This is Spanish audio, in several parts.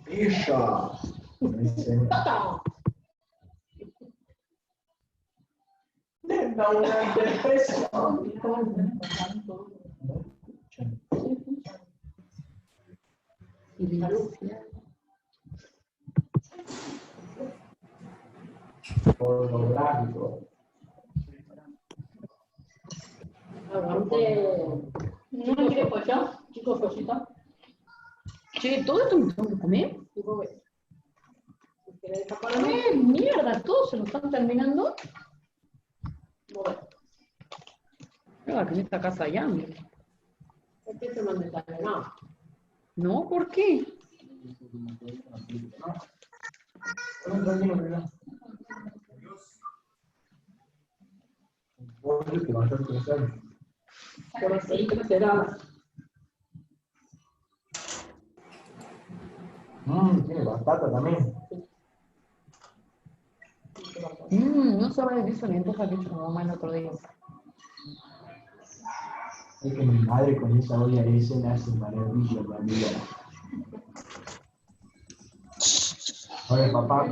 ¡Ella! Da una depresión. Pornográfico. ¿No me quiere pollo? Chicos, pollito. Che, ¿todo esto me tengo que comer? Mierda, todos se lo están terminando. Bueno. Mira, que en esta casa hay hambre. ¿Por qué se manda tarde? No. No, ¿por qué? Por así crecerá. Tiene batata también. No sabe de eso ni lenteja que hizo mi mamá el otro día. Es que mi madre con esa olla ese me hace maravilla la vida. Oye, papá,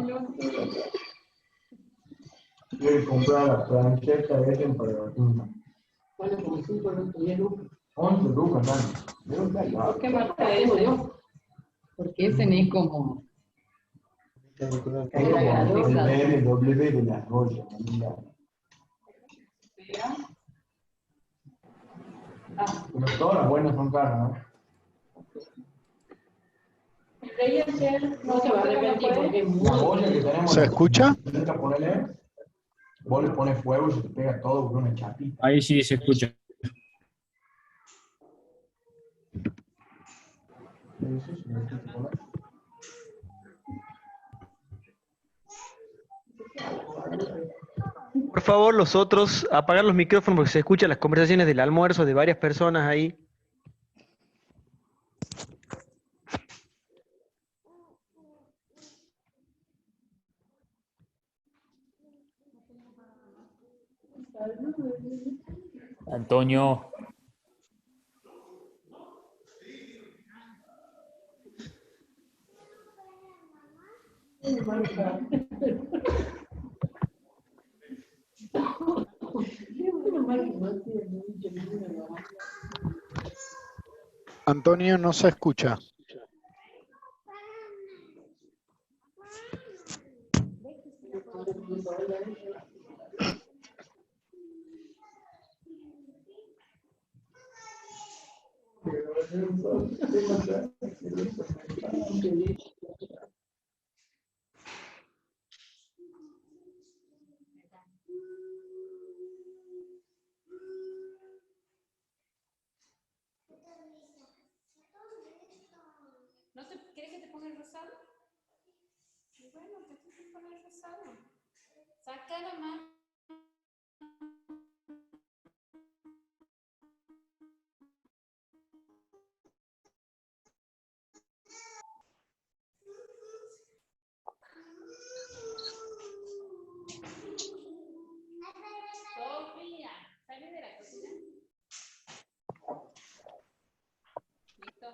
quiero comprar la plancheta esa para la punta. Bueno, como 5 no tuvieron. 11 lucas, ¿no? ¿Por qué marca es ese? Porque ese no es como... Es como el BMW de las ollas, mira. Pero todas las buenas son caras, ¿no? No se va a arrepentir porque es La muy... olla que tenemos. ¿Se escucha? Vos le pones fuego y se te pega todo con una chapita. Ahí sí se escucha. Por favor, los otros, apagar los micrófonos porque se escuchan las conversaciones del almuerzo de varias personas ahí. Antonio. Antonio, no se escucha. ¿No te quieres que te ponga el rosado? Bueno, pues te pones el rosado. Saca la mano. Sofía, ¿sale de la cocina? Listo.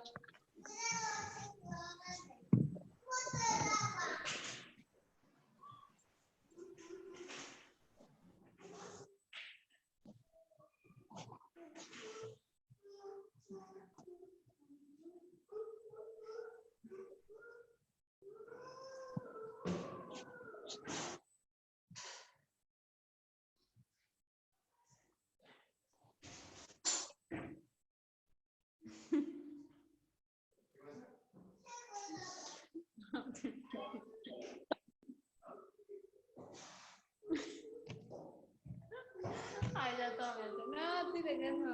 Ay, ya tome. No, estoy dejando.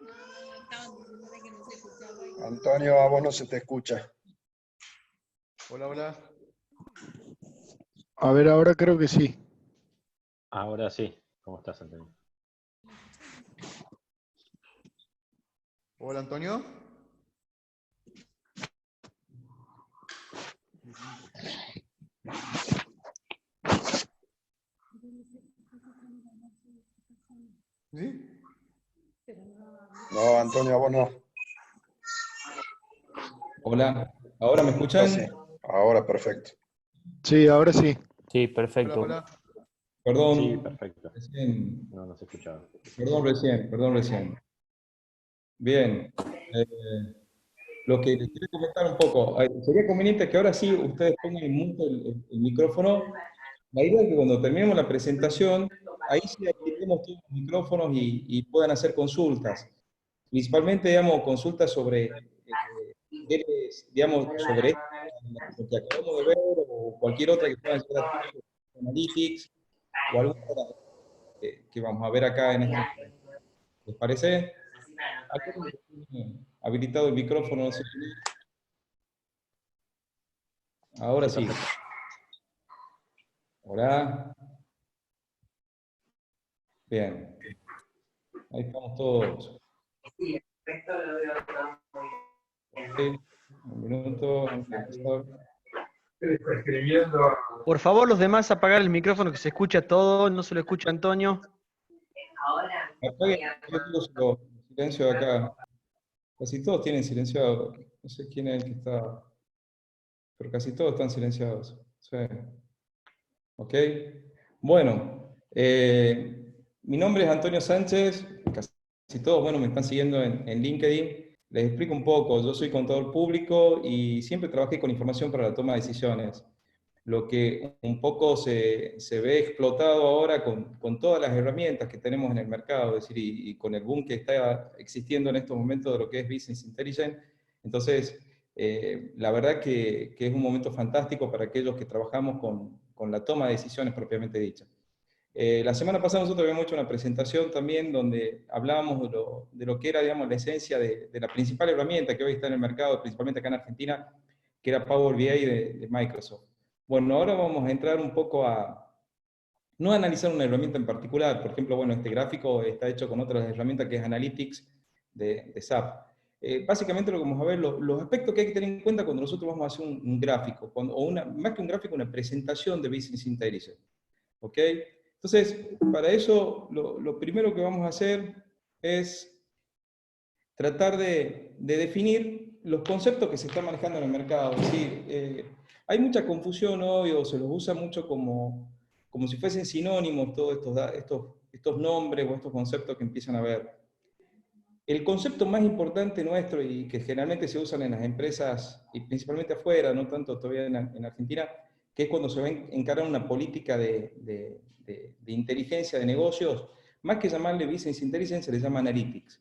No, estaban diciendo que no se escuchaba. Antonio, a vos no se te escucha. Hola, hola. A ver, ahora creo que sí. Ahora sí. ¿Cómo estás, Antonio? Hola, Antonio. No, Antonio, a vos no. Hola, ¿ahora me escuchan? Sí. Ahora, perfecto. Sí, ahora sí. Sí, perfecto. Hola, hola. Perdón, Sí, perfecto. recién, No, no se escuchaba. perdón recién. Bien, lo que les quiero comentar un poco, sería conveniente que ahora sí ustedes pongan en mute el micrófono. La idea es que cuando terminemos la presentación, ahí sí habilitemos todos los micrófonos y puedan hacer consultas. Principalmente, digamos, consultas sobre, digamos, sobre lo que acabamos de ver o cualquier otra que puedan ser activos, Analytics o alguna otra que vamos a ver acá en este momento. ¿Les parece? ¿Alguien tiene habilitado el micrófono? No sé. Ahora sí. Hola. Bien. Ahí estamos todos. Ok. Un minuto. Antes de empezar. Por favor, los demás apagar el micrófono que se escucha todo, no se lo escucha Antonio. Apaguen todos los silencio de acá. Casi todos tienen silenciado. No sé quién es el que está. Pero casi todos están silenciados. Sí. Ok. Bueno, mi nombre es Antonio Sánchez. Casi todos, bueno, me están siguiendo en LinkedIn. Les explico un poco. Yo soy contador público y siempre trabajé con información para la toma de decisiones. Lo que un poco se ve explotado ahora con todas las herramientas que tenemos en el mercado, es decir, y con el boom que está existiendo en estos momentos de lo que es Business Intelligence. Entonces, la verdad que es un momento fantástico para aquellos que trabajamos con la toma de decisiones propiamente dicha. La semana pasada nosotros habíamos hecho una presentación también donde hablábamos de lo que era, digamos, la esencia de la principal herramienta que hoy está en el mercado, principalmente acá en Argentina, que era Power BI de Microsoft. Bueno, ahora vamos a entrar un poco no a analizar una herramienta en particular. Por ejemplo, bueno, este gráfico está hecho con otras herramientas que es Analytics de SAP. Básicamente lo que vamos a ver, los aspectos que hay que tener en cuenta cuando nosotros vamos a hacer un gráfico, más que un gráfico, una presentación de Business Intelligence. ¿Ok? Entonces, para eso, lo primero que vamos a hacer es tratar de definir los conceptos que se están manejando en el mercado. Es decir, hay mucha confusión hoy, o se los usa mucho como si fuesen sinónimos todos estos nombres o estos conceptos que empiezan a ver. El concepto más importante nuestro y que generalmente se usan en las empresas, y principalmente afuera, no tanto todavía en Argentina, que es cuando se va a encarar una política de inteligencia de negocios, más que llamarle Business Intelligence, se le llama Analytics,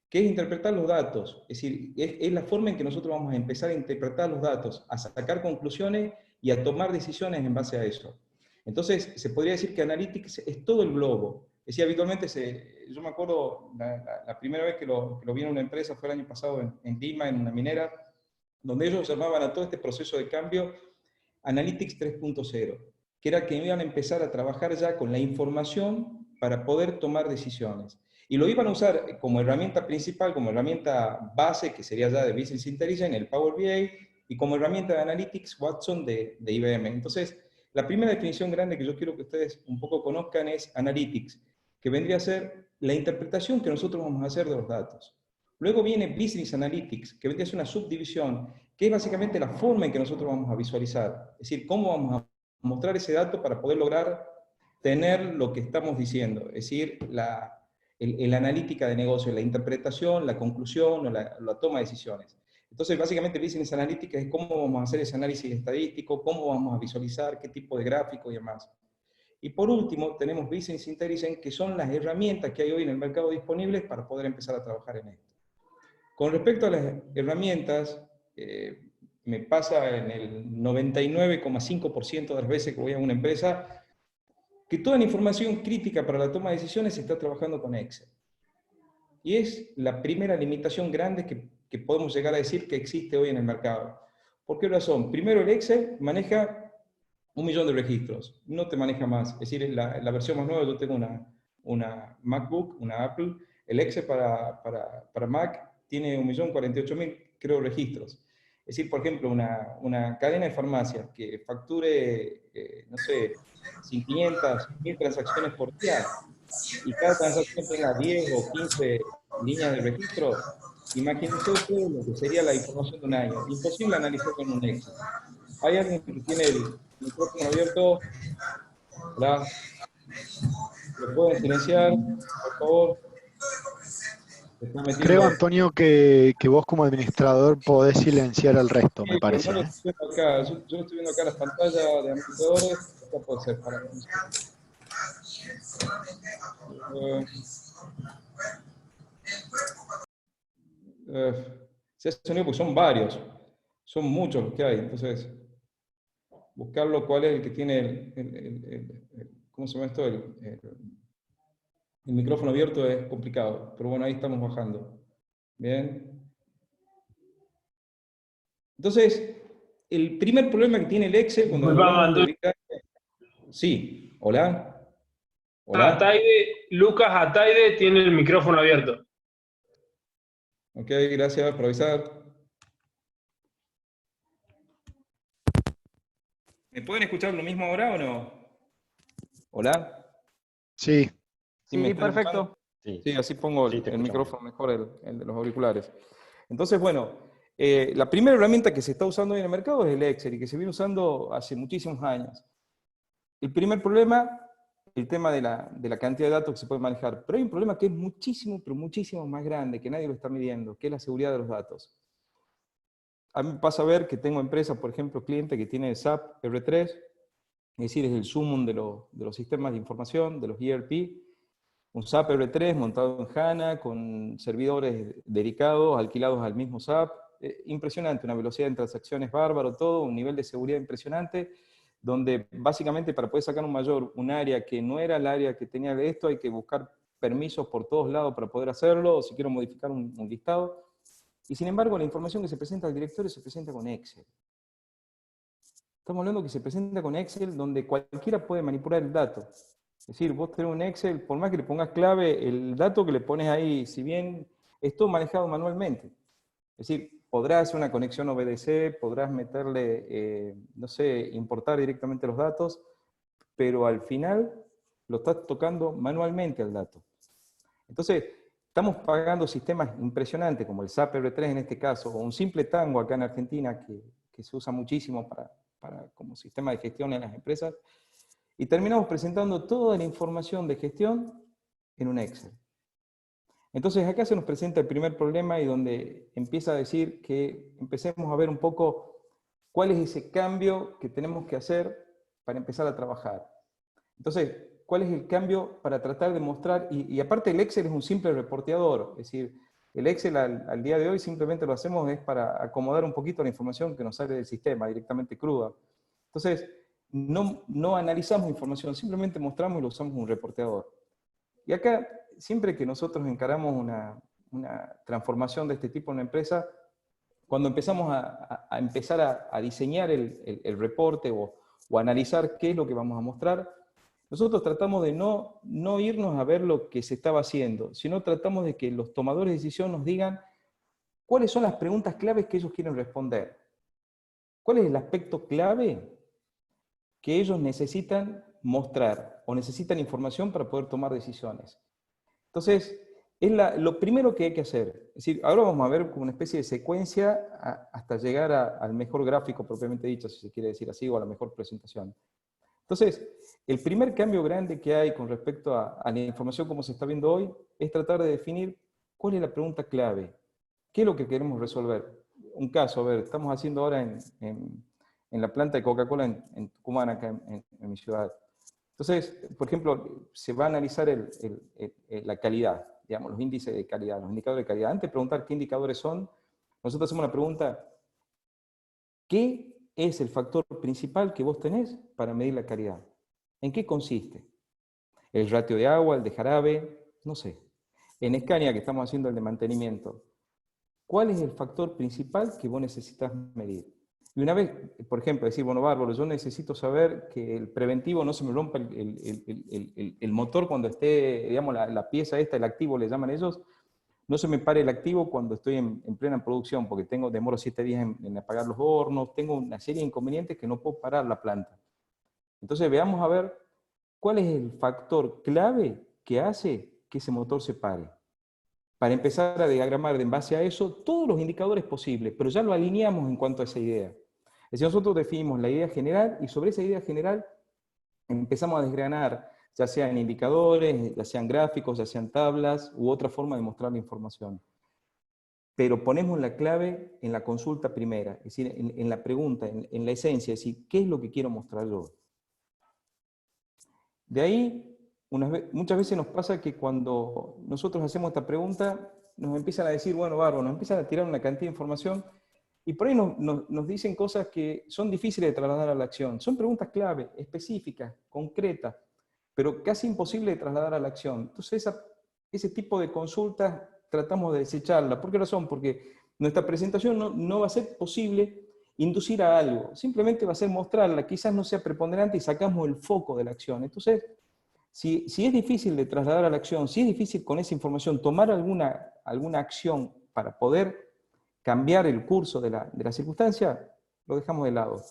que es interpretar los datos, es decir, es la forma en que nosotros vamos a empezar a interpretar los datos, a sacar conclusiones y a tomar decisiones en base a eso. Entonces, se podría decir que Analytics es todo el globo. Es decir, habitualmente, yo me acuerdo, la primera vez que lo vi en una empresa fue el año pasado en Lima, en una minera, donde ellos llamaban a todo este proceso de cambio Analytics 3.0, que era que iban a empezar a trabajar ya con la información para poder tomar decisiones. Y lo iban a usar como herramienta principal, como herramienta base, que sería ya de Business Intelligence, el Power BI, y como herramienta de Analytics, Watson de IBM. Entonces, la primera definición grande que yo quiero que ustedes un poco conozcan es Analytics, que vendría a ser la interpretación que nosotros vamos a hacer de los datos. Luego viene Business Analytics, que vendría a ser una subdivisión, que es básicamente la forma en que nosotros vamos a visualizar. Es decir, cómo vamos a mostrar ese dato para poder lograr tener lo que estamos diciendo. Es decir, la analítica de negocio, la interpretación, la conclusión o la toma de decisiones. Entonces, básicamente, Business Analytics es cómo vamos a hacer ese análisis estadístico, cómo vamos a visualizar, qué tipo de gráfico y demás. Y por último, tenemos Business Intelligence, que son las herramientas que hay hoy en el mercado disponibles para poder empezar a trabajar en esto. Con respecto a las herramientas, me pasa en el 99,5% de las veces que voy a una empresa que toda la información crítica para la toma de decisiones se está trabajando con Excel. Y es la primera limitación grande que podemos llegar a decir que existe hoy en el mercado. ¿Por qué razón? Primero, el Excel maneja 1 millón de registros, no te maneja más. Es decir, la versión más nueva, yo tengo una MacBook, una Apple, el Excel para Mac tiene 1.048.000, creo, registros. Es decir, por ejemplo, una cadena de farmacias que facture, no sé, 500, 1.000 transacciones por día, y cada transacción tenga 10 o 15 líneas de registro, imagínense ustedes lo que sería la información de un año. Imposible analizarlo en un Excel. ¿Hay alguien que tiene el micrófono abierto? Hola. ¿Lo pueden silenciar, por favor? Creo, Antonio, que vos como administrador podés silenciar al resto, me parece. No lo estoy viendo acá. Yo estoy viendo acá las pantallas de administradores. Acá puede ser para se hace sonido porque son varios. Son muchos los que hay. Entonces, buscarlo cuál es el que tiene ¿cómo se llama esto? El micrófono abierto es complicado, pero bueno, ahí estamos bajando. Bien. Entonces, el primer problema que tiene el Excel cuando... Sí, hola. Hola. Lucas Ataide tiene el micrófono abierto. Ok, gracias por avisar. ¿Me pueden escuchar lo mismo ahora o no? ¿Hola? Sí. Sí, perfecto. Sí, así pongo el micrófono mejor, el de los auriculares. Entonces, bueno, la primera herramienta que se está usando hoy en el mercado es el Excel y que se viene usando hace muchísimos años. El primer problema, el tema de la cantidad de datos que se puede manejar. Pero hay un problema que es muchísimo, pero muchísimo más grande, que nadie lo está midiendo, que es la seguridad de los datos. A mí me pasa a ver que tengo empresas, por ejemplo, cliente que tiene SAP R3, es decir, es el sumum de los sistemas de información, de los ERP, un SAP R3 montado en HANA, con servidores dedicados, alquilados al mismo SAP. Impresionante, una velocidad en transacciones bárbaro, todo, un nivel de seguridad impresionante, donde básicamente para poder sacar un área que no era el área que tenía de esto, hay que buscar permisos por todos lados para poder hacerlo, o si quiero modificar un listado. Y sin embargo, la información que se presenta al directorio se presenta con Excel. Estamos hablando que se presenta con Excel, donde cualquiera puede manipular el dato. Es decir, vos tenés un Excel, por más que le pongas clave, el dato que le pones ahí, si bien es todo manejado manualmente. Es decir, podrás hacer una conexión OBDC, podrás meterle, no sé, importar directamente los datos, pero al final lo estás tocando manualmente al dato. Entonces, estamos pagando sistemas impresionantes, como el SAP R3 en este caso, o un simple Tango acá en Argentina, que se usa muchísimo como sistema de gestión en las empresas, y terminamos presentando toda la información de gestión en un Excel. Entonces acá se nos presenta el primer problema y donde empieza a decir que empecemos a ver un poco cuál es ese cambio que tenemos que hacer para empezar a trabajar. Entonces, ¿cuál es el cambio para tratar de mostrar? Y aparte el Excel es un simple reporteador, es decir, el Excel al día de hoy simplemente lo hacemos es para acomodar un poquito la información que nos sale del sistema, directamente cruda. Entonces, no analizamos información, simplemente mostramos y lo usamos un reporteador. Y acá, siempre que nosotros encaramos una transformación de este tipo en una empresa, cuando empezamos a empezar a diseñar el reporte o analizar qué es lo que vamos a mostrar, nosotros tratamos de no irnos a ver lo que se estaba haciendo, sino tratamos de que los tomadores de decisión nos digan cuáles son las preguntas claves que ellos quieren responder. ¿Cuál es el aspecto clave que ellos necesitan mostrar o necesitan información para poder tomar decisiones? Entonces, es lo primero que hay que hacer. Es decir, ahora vamos a ver como una especie de secuencia hasta llegar al mejor gráfico propiamente dicho, si se quiere decir así, o a la mejor presentación. Entonces, el primer cambio grande que hay con respecto a la información como se está viendo hoy es tratar de definir cuál es la pregunta clave. ¿Qué es lo que queremos resolver? Un caso, a ver, estamos haciendo ahora en la planta de Coca-Cola en Tucumán, acá en mi ciudad. Entonces, por ejemplo, se va a analizar la calidad, digamos, los índices de calidad, los indicadores de calidad. Antes de preguntar qué indicadores son, nosotros hacemos una pregunta: ¿qué es el factor principal que vos tenés para medir la calidad? ¿En qué consiste? ¿El ratio de agua, el de jarabe? No sé. En Scania, que estamos haciendo el de mantenimiento, ¿cuál es el factor principal que vos necesitas medir? Y una vez, por ejemplo, decir, bueno, bárbaro, yo necesito saber que el preventivo no se me rompa el motor cuando esté, digamos, la pieza esta, el activo le llaman ellos, no se me pare el activo cuando estoy en plena producción, porque demoro 7 días en apagar los hornos, tengo una serie de inconvenientes que no puedo parar la planta. Entonces veamos a ver cuál es el factor clave que hace que ese motor se pare. Para empezar a diagramar en base a eso todos los indicadores posibles, pero ya lo alineamos en cuanto a esa idea. Es decir, nosotros definimos la idea general y sobre esa idea general empezamos a desgranar, ya sean indicadores, ya sean gráficos, ya sean tablas u otra forma de mostrar la información. Pero ponemos la clave en la consulta primera, es decir, en la pregunta, en la esencia, es decir, ¿qué es lo que quiero mostrar yo? De ahí, muchas veces nos pasa que cuando nosotros hacemos esta pregunta, nos empiezan a decir, bueno, bárbaro, nos empiezan a tirar una cantidad de información, y por ahí nos dicen cosas que son difíciles de trasladar a la acción. Son preguntas clave, específicas, concretas, pero casi imposible de trasladar a la acción. Entonces, ese tipo de consultas tratamos de desecharla. ¿Por qué razón? Porque nuestra presentación no va a ser posible inducir a algo. Simplemente va a ser mostrarla, quizás no sea preponderante y sacamos el foco de la acción. Entonces, si es difícil de trasladar a la acción, si es difícil con esa información tomar alguna acción para poder cambiar el curso de la circunstancia, lo dejamos de lado.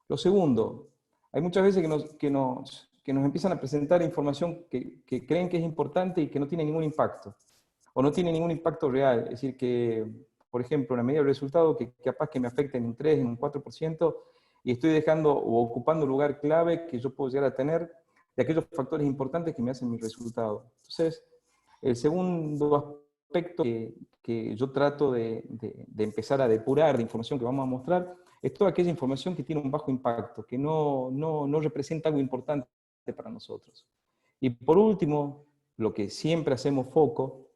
Lo segundo, hay muchas veces que nos empiezan a presentar información que creen que es importante y que no tiene ningún impacto, o no tiene ningún impacto real. Es decir, que, por ejemplo, una medida de resultado que capaz que me afecte en un 3, en un 4%, y estoy dejando o ocupando un lugar clave que yo puedo llegar a tener de aquellos factores importantes que me hacen mi resultado. Entonces, el segundo aspecto que yo trato de empezar a depurar de información que vamos a mostrar es toda aquella información que tiene un bajo impacto, que no representa algo importante para nosotros. Y por último, lo que siempre hacemos foco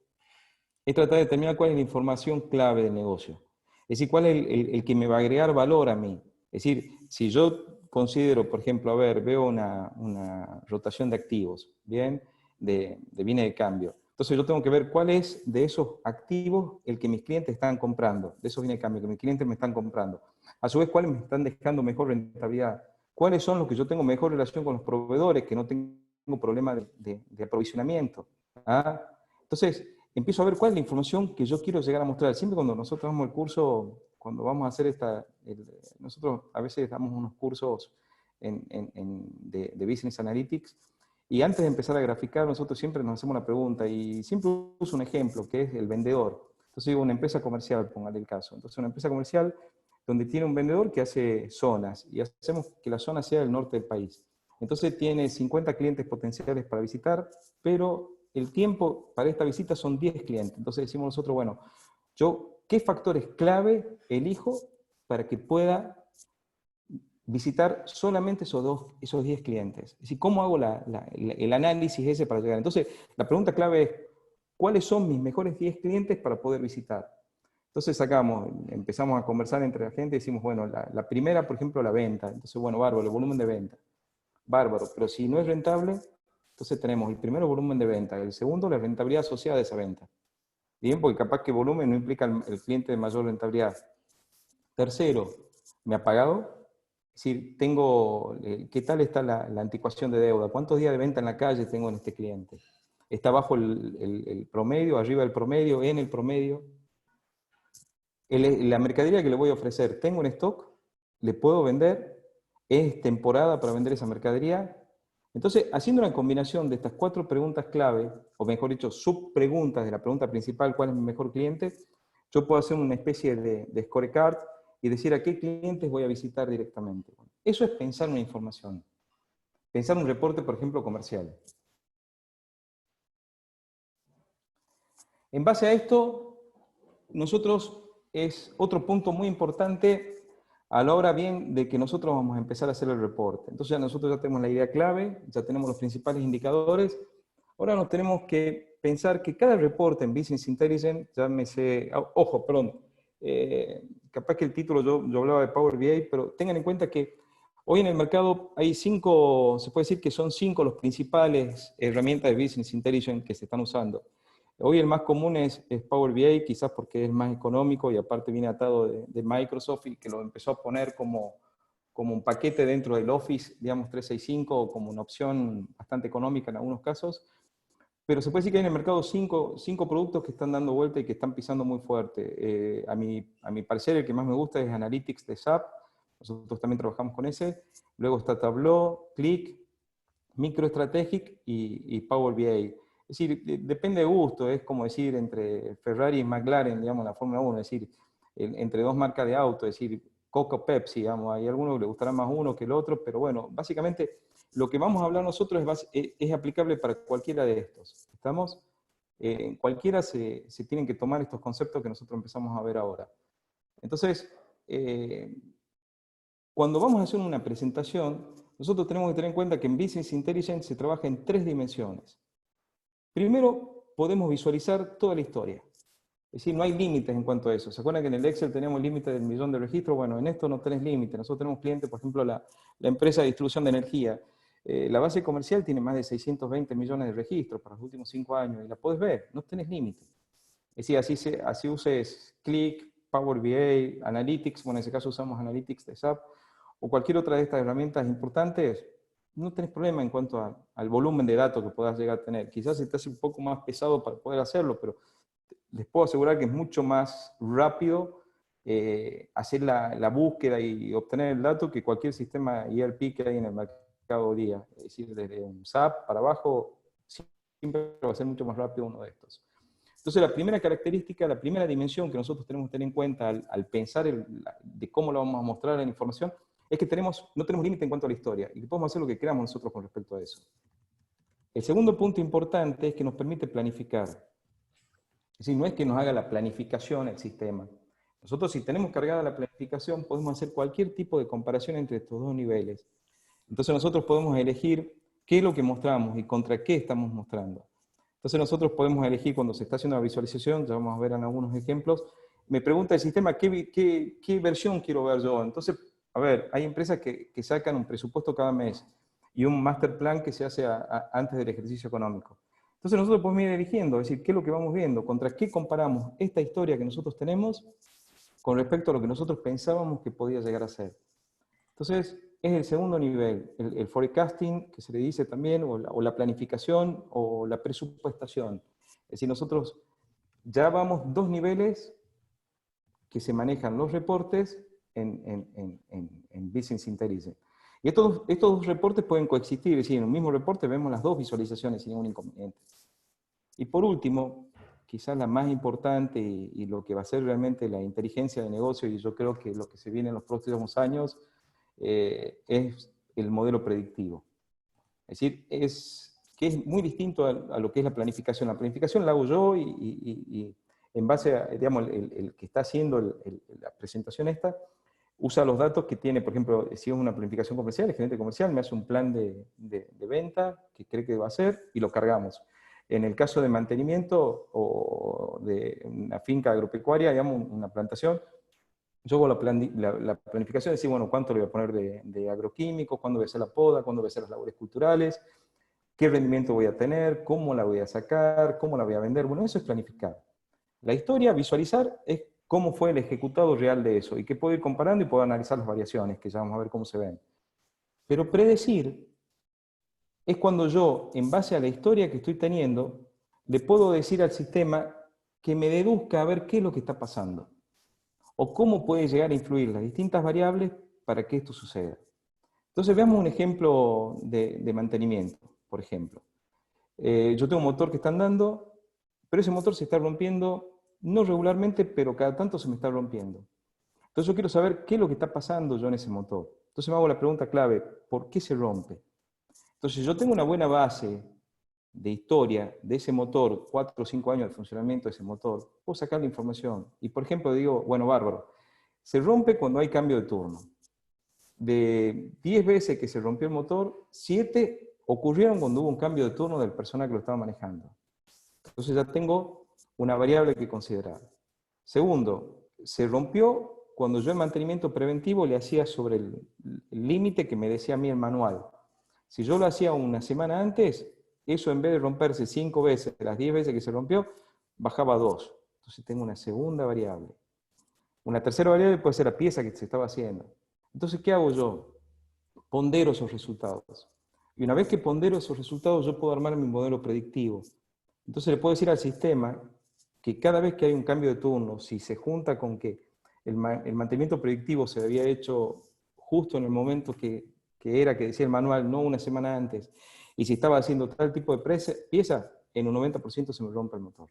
es tratar de determinar cuál es la información clave del negocio. Es decir, cuál es el que me va a agregar valor a mí. Es decir, si yo considero, por ejemplo, veo una rotación de activos, ¿bien? De bienes de cambio. Entonces yo tengo que ver cuál es de esos activos el que mis clientes están comprando, de esos bienes de cambio que mis clientes me están comprando. A su vez, cuáles me están dejando mejor rentabilidad. Cuáles son los que yo tengo mejor relación con los proveedores, que no tengo problema de aprovisionamiento. ¿Ah? Entonces, empiezo a ver cuál es la información que yo quiero llegar a mostrar. Siempre cuando nosotros damos el curso, cuando vamos a hacer nosotros a veces damos unos cursos de Business Analytics, y antes de empezar a graficar, nosotros siempre nos hacemos una pregunta, y siempre uso un ejemplo, que es el vendedor. Entonces digo, una empresa comercial, póngale el caso. Entonces una empresa comercial donde tiene un vendedor que hace zonas, y hacemos que la zona sea el norte del país. Entonces tiene 50 clientes potenciales para visitar, pero el tiempo para esta visita son 10 clientes. Entonces decimos nosotros, bueno, ¿qué factores clave elijo para que pueda visitar solamente esos 10 clientes? Es decir, ¿cómo hago el análisis ese para llegar? Entonces, la pregunta clave es, ¿cuáles son mis mejores 10 clientes para poder visitar? Entonces empezamos a conversar entre la gente y decimos, bueno, la primera, por ejemplo, la venta. Entonces, bueno, bárbaro, el volumen de venta. Bárbaro, pero si no es rentable, entonces tenemos el primero, volumen de venta, el segundo, la rentabilidad asociada a esa venta. Bien, porque capaz que volumen no implica el cliente de mayor rentabilidad. Tercero, ¿me ha pagado? Es decir, ¿qué tal está la anticuación de deuda? ¿Cuántos días de venta en la calle tengo en este cliente? ¿Está bajo el promedio, arriba del promedio, en el promedio? La mercadería que le voy a ofrecer, ¿tengo en stock? ¿Le puedo vender? ¿Es temporada para vender esa mercadería? Entonces, haciendo una combinación de estas 4 preguntas clave, o mejor dicho, subpreguntas de la pregunta principal, ¿cuál es mi mejor cliente?, yo puedo hacer una especie de scorecard y decir a qué clientes voy a visitar directamente. Eso es pensar una información. Pensar un reporte, por ejemplo, comercial. En base a esto, nosotros es otro punto muy importante a la hora bien de que nosotros vamos a empezar a hacer el reporte. Entonces nosotros ya tenemos la idea clave, ya tenemos los principales indicadores. Ahora nos tenemos que pensar que cada reporte en Business Intelligence, llámese, ojo, perdón, capaz que el título yo hablaba de Power BI, pero tengan en cuenta que hoy en el mercado hay 5, se puede decir que son 5 los principales herramientas de Business Intelligence que se están usando. Hoy el más común es Power BI, quizás porque es más económico y aparte viene atado de Microsoft y que lo empezó a poner como un paquete dentro del Office, digamos 365, o como una opción bastante económica en algunos casos. Pero se puede decir que hay en el mercado 5 productos que están dando vuelta y que están pisando muy fuerte. A mi parecer, el que más me gusta es Analytics de SAP. Nosotros también trabajamos con ese. Luego está Tableau, Qlik, MicroStrategic y Power BI. Es decir, depende de gusto, es como decir entre Ferrari y McLaren, digamos, en la Fórmula 1, es decir, entre dos marcas de auto, es decir, Coca o Pepsi, digamos, hay algunos que le gustará más uno que el otro, pero bueno, básicamente lo que vamos a hablar nosotros es aplicable para cualquiera de estos. ¿Estamos? En cualquiera se tienen que tomar estos conceptos que nosotros empezamos a ver ahora. Entonces, cuando vamos a hacer una presentación, nosotros tenemos que tener en cuenta que en Business Intelligence se trabaja en 3 dimensiones. Primero, podemos visualizar toda la historia. Es decir, no hay límites en cuanto a eso. ¿Se acuerdan que en el Excel tenemos límite del 1.000.000 de registros? Bueno, en esto no tenés límite. Nosotros tenemos clientes, por ejemplo, la empresa de distribución de energía. La base comercial tiene más de 620 millones de registros para los últimos 5 años, y la podés ver, no tenés límite. Es decir, así uses Click, Power BI, Analytics, bueno, en ese caso usamos Analytics de SAP, o cualquier otra de estas herramientas importantes, no tenés problema en cuanto al volumen de datos que puedas llegar a tener. Quizás se te hace un poco más pesado para poder hacerlo, pero les puedo asegurar que es mucho más rápido hacer la búsqueda y obtener el dato que cualquier sistema ERP que hay en el mercado hoy día. Es decir, desde un SAP para abajo, siempre va a ser mucho más rápido uno de estos. Entonces, la primera característica, la primera dimensión que nosotros tenemos que tener en cuenta al pensar de cómo lo vamos a mostrar en información, es que no tenemos límite en cuanto a la historia, y que podemos hacer lo que queramos nosotros con respecto a eso. El segundo punto importante es que nos permite planificar. Es decir, no es que nos haga la planificación el sistema. Nosotros, si tenemos cargada la planificación, podemos hacer cualquier tipo de comparación entre estos dos niveles. Entonces nosotros podemos elegir qué es lo que mostramos y contra qué estamos mostrando. Entonces nosotros podemos elegir cuando se está haciendo la visualización, ya vamos a ver en algunos ejemplos, me pregunta el sistema qué versión quiero ver yo. Entonces, a ver, hay empresas que sacan un presupuesto cada mes y un master plan que se hace antes del ejercicio económico. Entonces nosotros podemos ir eligiendo, es decir, qué es lo que vamos viendo, contra qué comparamos esta historia que nosotros tenemos con respecto a lo que nosotros pensábamos que podía llegar a ser. Entonces, es el segundo nivel, el forecasting, que se le dice también, o la planificación, o la presupuestación. Es decir, nosotros ya vamos 2 niveles que se manejan los reportes en Business Intelligence. Y estos 2 reportes pueden coexistir, es decir, en un mismo reporte vemos las 2 visualizaciones sin ningún inconveniente. Y por último, quizás la más importante y lo que va a ser realmente la inteligencia de negocio, y yo creo que lo que se viene en los próximos años, es el modelo predictivo. Es decir, que es muy distinto a lo que es la planificación. La planificación la hago yo y en base a, digamos, el que está haciendo la presentación esta, usa los datos que tiene, por ejemplo, si es una planificación comercial, el gerente comercial me hace un plan de venta que cree que va a hacer y lo cargamos. En el caso de mantenimiento o de una finca agropecuaria, digamos, una plantación, yo hago la planificación de decir, bueno, cuánto le voy a poner de agroquímicos, cuándo voy a hacer la poda, cuándo voy a hacer las labores culturales, qué rendimiento voy a tener, cómo la voy a sacar, cómo la voy a vender. Bueno, eso es planificar. La historia, visualizar, es cómo fue el ejecutado real de eso, y que puedo ir comparando y puedo analizar las variaciones, que ya vamos a ver cómo se ven. Pero predecir es cuando yo, en base a la historia que estoy teniendo, le puedo decir al sistema que me deduzca a ver qué es lo que está pasando, o cómo puede llegar a influir las distintas variables para que esto suceda. Entonces veamos un ejemplo de mantenimiento, por ejemplo. Yo tengo un motor que está andando, pero ese motor se está rompiendo, no regularmente, pero cada tanto se me está rompiendo. Entonces yo quiero saber qué es lo que está pasando yo en ese motor. Entonces me hago la pregunta clave, ¿por qué se rompe? Entonces yo tengo una buena base de historia de ese motor, 4 o 5 años de funcionamiento de ese motor, puedo sacar la información. Y por ejemplo digo, bueno, bárbaro, se rompe cuando hay cambio de turno. De 10 veces que se rompió el motor, 7 ocurrieron cuando hubo un cambio de turno del personal que lo estaba manejando. Entonces ya tengo una variable que considerar. Segundo, se rompió cuando yo en mantenimiento preventivo le hacía sobre el límite que me decía a mí el manual. Si yo lo hacía una semana antes, eso en vez de romperse 5 veces, de las 10 veces que se rompió, bajaba a 2. Entonces tengo una segunda variable. Una tercera variable puede ser la pieza que se estaba haciendo. Entonces, ¿qué hago yo? Pondero esos resultados. Y una vez que pondero esos resultados, yo puedo armar mi modelo predictivo. Entonces le puedo decir al sistema que cada vez que hay un cambio de turno, si se junta con que el mantenimiento predictivo se había hecho justo en el momento que decía el manual, no una semana antes, y si estaba haciendo tal tipo de pieza, en un 90% se me rompe el motor.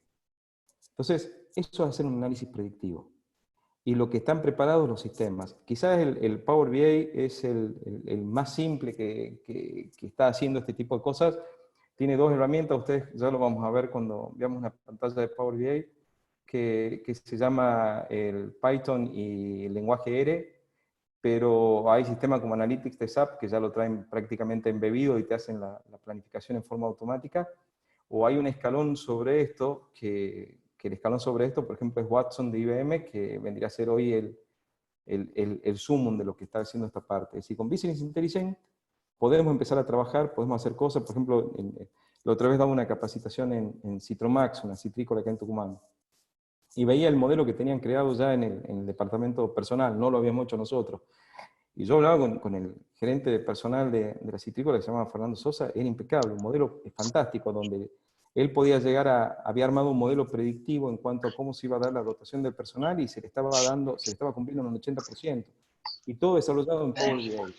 Entonces, eso es hacer un análisis predictivo. Y lo que están preparados los sistemas. Quizás el Power BI es el más simple que está haciendo este tipo de cosas. Tiene dos herramientas, ustedes ya lo vamos a ver cuando veamos una pantalla de Power BI, que se llama el Python y el lenguaje R, pero hay sistemas como Analytics de SAP que ya lo traen prácticamente embebido y te hacen la planificación en forma automática, o hay un escalón sobre esto, que el escalón sobre esto, por ejemplo, es Watson de IBM, que vendría a ser hoy el sumum de lo que está haciendo esta parte. Es decir, con Business Intelligence podemos empezar a trabajar, podemos hacer cosas, por ejemplo, la otra vez daba una capacitación en Citromax, una citrícola acá en Tucumán, y veía el modelo que tenían creado ya en el departamento personal, no lo habíamos hecho nosotros. Y yo hablaba con el gerente de personal de la citrícola, que se llamaba Fernando Sosa, era impecable, un modelo fantástico, donde él podía llegar había armado un modelo predictivo en cuanto a cómo se iba a dar la rotación del personal, y se le estaba cumpliendo en un 80%. Y todo desarrollado en Power BI.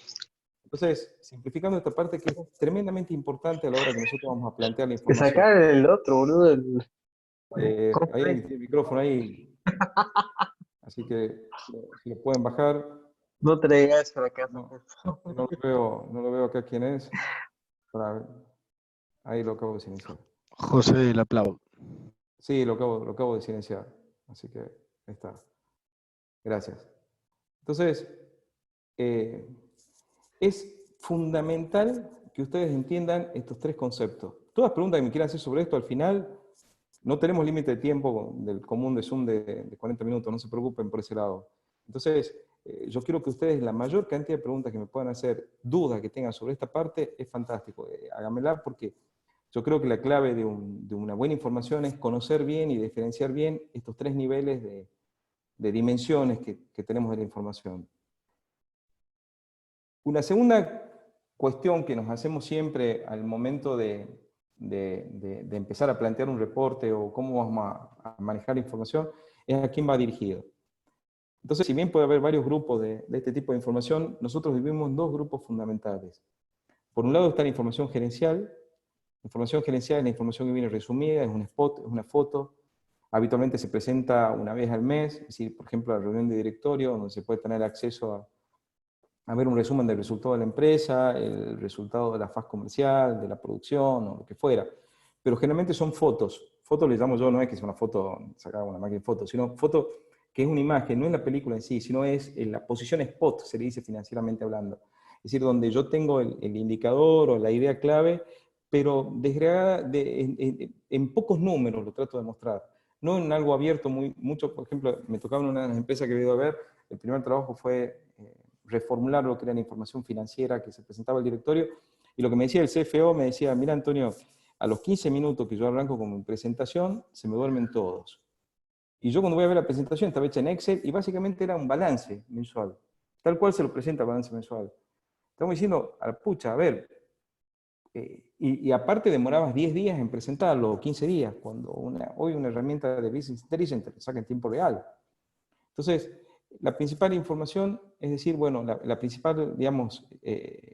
Entonces, simplificando esta parte que es tremendamente importante a la hora que nosotros vamos a plantear la Que información. sacar el otro, boludo. Ahí tiene el micrófono ahí. Así que si lo pueden bajar. No traigas para acá. No lo veo acá quién es. Ahí lo acabo de silenciar. José de la Plau. Sí, lo acabo de silenciar. Así que ahí está. Gracias. Entonces, es fundamental que ustedes entiendan estos tres conceptos. Todas las preguntas que me quieran hacer sobre esto, al final, no tenemos límite de tiempo del común de Zoom de 40 minutos, no se preocupen por ese lado. Entonces, yo quiero que ustedes, la mayor cantidad de preguntas que me puedan hacer, dudas que tengan sobre esta parte, es fantástico. Háganmela, porque yo creo que la clave de una buena información es conocer bien y diferenciar bien estos tres niveles de dimensiones que tenemos de la información. Una segunda cuestión que nos hacemos siempre al momento de empezar a plantear un reporte o cómo vamos a manejar la información es a quién va dirigido. Entonces, si bien puede haber varios grupos de este tipo de información, nosotros vivimos en dos grupos fundamentales. Por un lado está la información gerencial. La información gerencial es la información que viene resumida, es un spot, es una foto. Habitualmente se presenta una vez al mes, es decir, por ejemplo, la reunión de directorio, donde se puede tener acceso a ver un resumen del resultado de la empresa, el resultado de la fase comercial, de la producción, o lo que fuera. Pero generalmente son fotos. Fotos le llamo yo, no es que sea una foto sacada con una máquina de fotos, sino foto que es una imagen, no es la película en sí, sino es en la posición spot, se le dice financieramente hablando. Es decir, donde yo tengo el indicador o la idea clave, pero desgregada en pocos números lo trato de mostrar. No en algo abierto, mucho. Por ejemplo, me tocaba en una de las empresas que he ido a ver, el primer trabajo fue reformular lo que era la información financiera que se presentaba al directorio, y lo que me decía el CFO, me decía, mira Antonio, a los 15 minutos que yo arranco con mi presentación, se me duermen todos. Y yo cuando voy a ver la presentación estaba hecha en Excel, y básicamente era un balance mensual, tal cual se lo presenta el balance mensual. Estamos diciendo, pucha, a ver, y aparte demorabas 10 días en presentarlo, o 15 días, cuando hoy una herramienta de Business Intelligence te saca en tiempo real. Entonces, la principal información, es decir, bueno, la principal, digamos,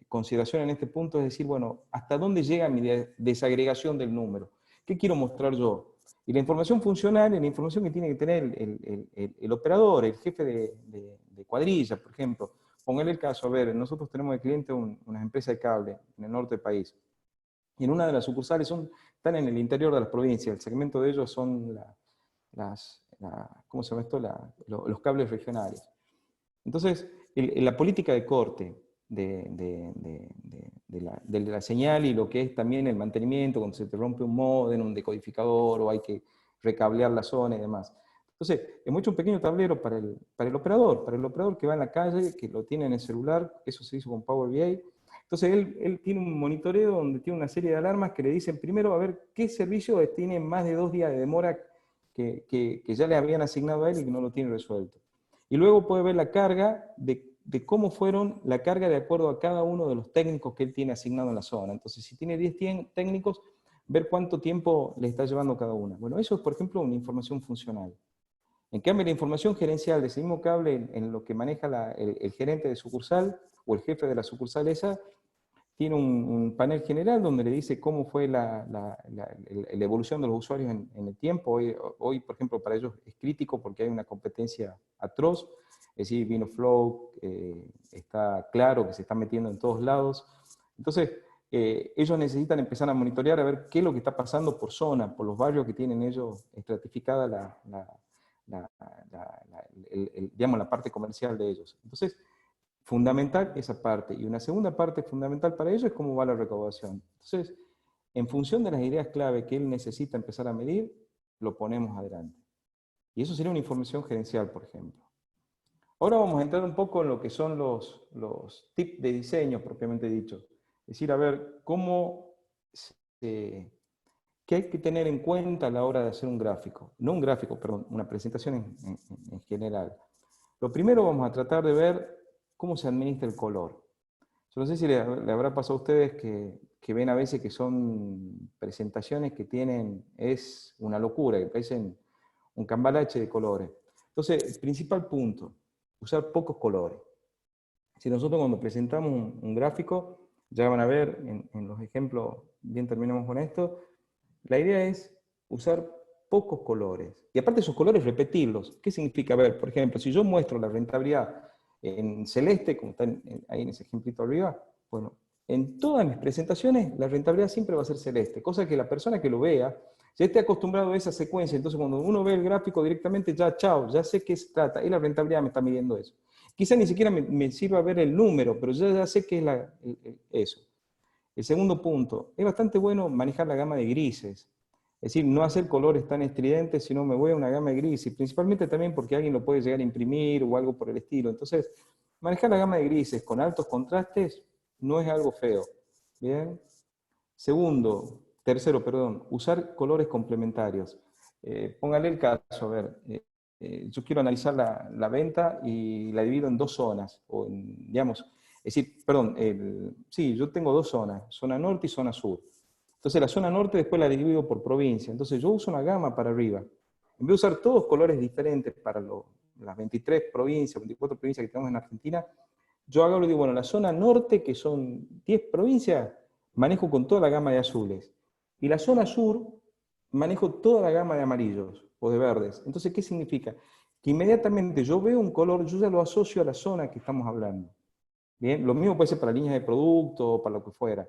consideración en este punto es decir, bueno, ¿hasta dónde llega mi desagregación del número? ¿Qué quiero mostrar yo? Y la información funcional es la información que tiene que tener el operador, el jefe de cuadrilla, por ejemplo. Póngale el caso, a ver, nosotros tenemos de cliente una empresa de cable en el norte del país. Y en una de las sucursales están en el interior de las provincias. El segmento de ellos son ¿cómo se llama esto? Los cables regionales. Entonces, la política de corte de la señal y lo que es también el mantenimiento, cuando se te rompe un módem, un decodificador, o hay que recablear la zona y demás. Entonces, es mucho un pequeño tablero para el operador que va en la calle, que lo tiene en el celular. Eso se hizo con Power BI. Entonces, él tiene un monitoreo donde tiene una serie de alarmas que le dicen primero a ver qué servicio tiene más de 2 días de demora que ya le habían asignado a él y que no lo tiene resuelto. Y luego puede ver la carga de cómo fueron la carga de acuerdo a cada uno de los técnicos que él tiene asignado en la zona. Entonces, si tiene 10 técnicos, ver cuánto tiempo le está llevando cada una. Bueno, eso es, por ejemplo, una información funcional. En cambio, la información gerencial de ese mismo cable, en lo que maneja el gerente de sucursal o el jefe de la sucursal esa, tiene un panel general donde le dice cómo fue la evolución de los usuarios en el tiempo. Hoy, por ejemplo, para ellos es crítico porque hay una competencia atroz, es decir, vino Flow, está claro que se está metiendo en todos lados. Entonces, ellos necesitan empezar a monitorear a ver qué es lo que está pasando por zona, por los barrios que tienen ellos estratificada digamos, la parte comercial de ellos. Entonces, fundamental esa parte. Y una segunda parte fundamental para ellos es cómo va la recaudación. Entonces, en función de las ideas clave que él necesita empezar a medir, lo ponemos adelante. Y eso sería una información gerencial, por ejemplo. Ahora vamos a entrar un poco en lo que son los tips de diseño, propiamente dicho. Es decir, a ver, qué hay que tener en cuenta a la hora de hacer un gráfico. No un gráfico, perdón, una presentación en general. Lo primero vamos a tratar de ver cómo se administra el color. Yo no sé si le habrá pasado a ustedes que ven a veces que son presentaciones que tienen, es una locura, que parecen un cambalache de colores. Entonces, el principal punto, usar pocos colores. Si nosotros cuando presentamos un gráfico, ya van a ver en los ejemplos, bien terminamos con esto, la idea es usar pocos colores. Y aparte esos colores, repetirlos. ¿Qué significa? A ver, por ejemplo, si yo muestro la rentabilidad en celeste, como está ahí en ese ejemplito arriba, bueno, en todas mis presentaciones la rentabilidad siempre va a ser celeste, cosa que la persona que lo vea ya esté acostumbrado a esa secuencia. Entonces cuando uno ve el gráfico directamente, ya chao, ya sé qué se trata, y la rentabilidad me está midiendo eso. Quizá ni siquiera me sirva ver el número, pero ya sé qué es eso. El segundo punto, es bastante bueno manejar la gama de grises. Es decir, no hacer colores tan estridentes, sino me voy a una gama de grises, principalmente también porque alguien lo puede llegar a imprimir o algo por el estilo. Entonces, manejar la gama de grises con altos contrastes no es algo feo. ¿Bien? Tercero, perdón, usar colores complementarios. Póngale el caso, a ver, yo quiero analizar la venta y la divido en dos zonas, o digamos, es decir, perdón, sí, yo tengo dos zonas, zona norte y zona sur. Entonces la zona norte después la divido por provincia, entonces yo uso una gama para arriba. En vez de usar todos colores diferentes para las 23 provincias, 24 provincias que tenemos en Argentina, yo hago, digo, bueno, la zona norte, que son 10 provincias, manejo con toda la gama de azules. Y la zona sur, manejo toda la gama de amarillos o de verdes. Entonces, ¿qué significa? Que inmediatamente yo veo un color, yo ya lo asocio a la zona que estamos hablando. Bien, lo mismo puede ser para líneas de producto o para lo que fuera.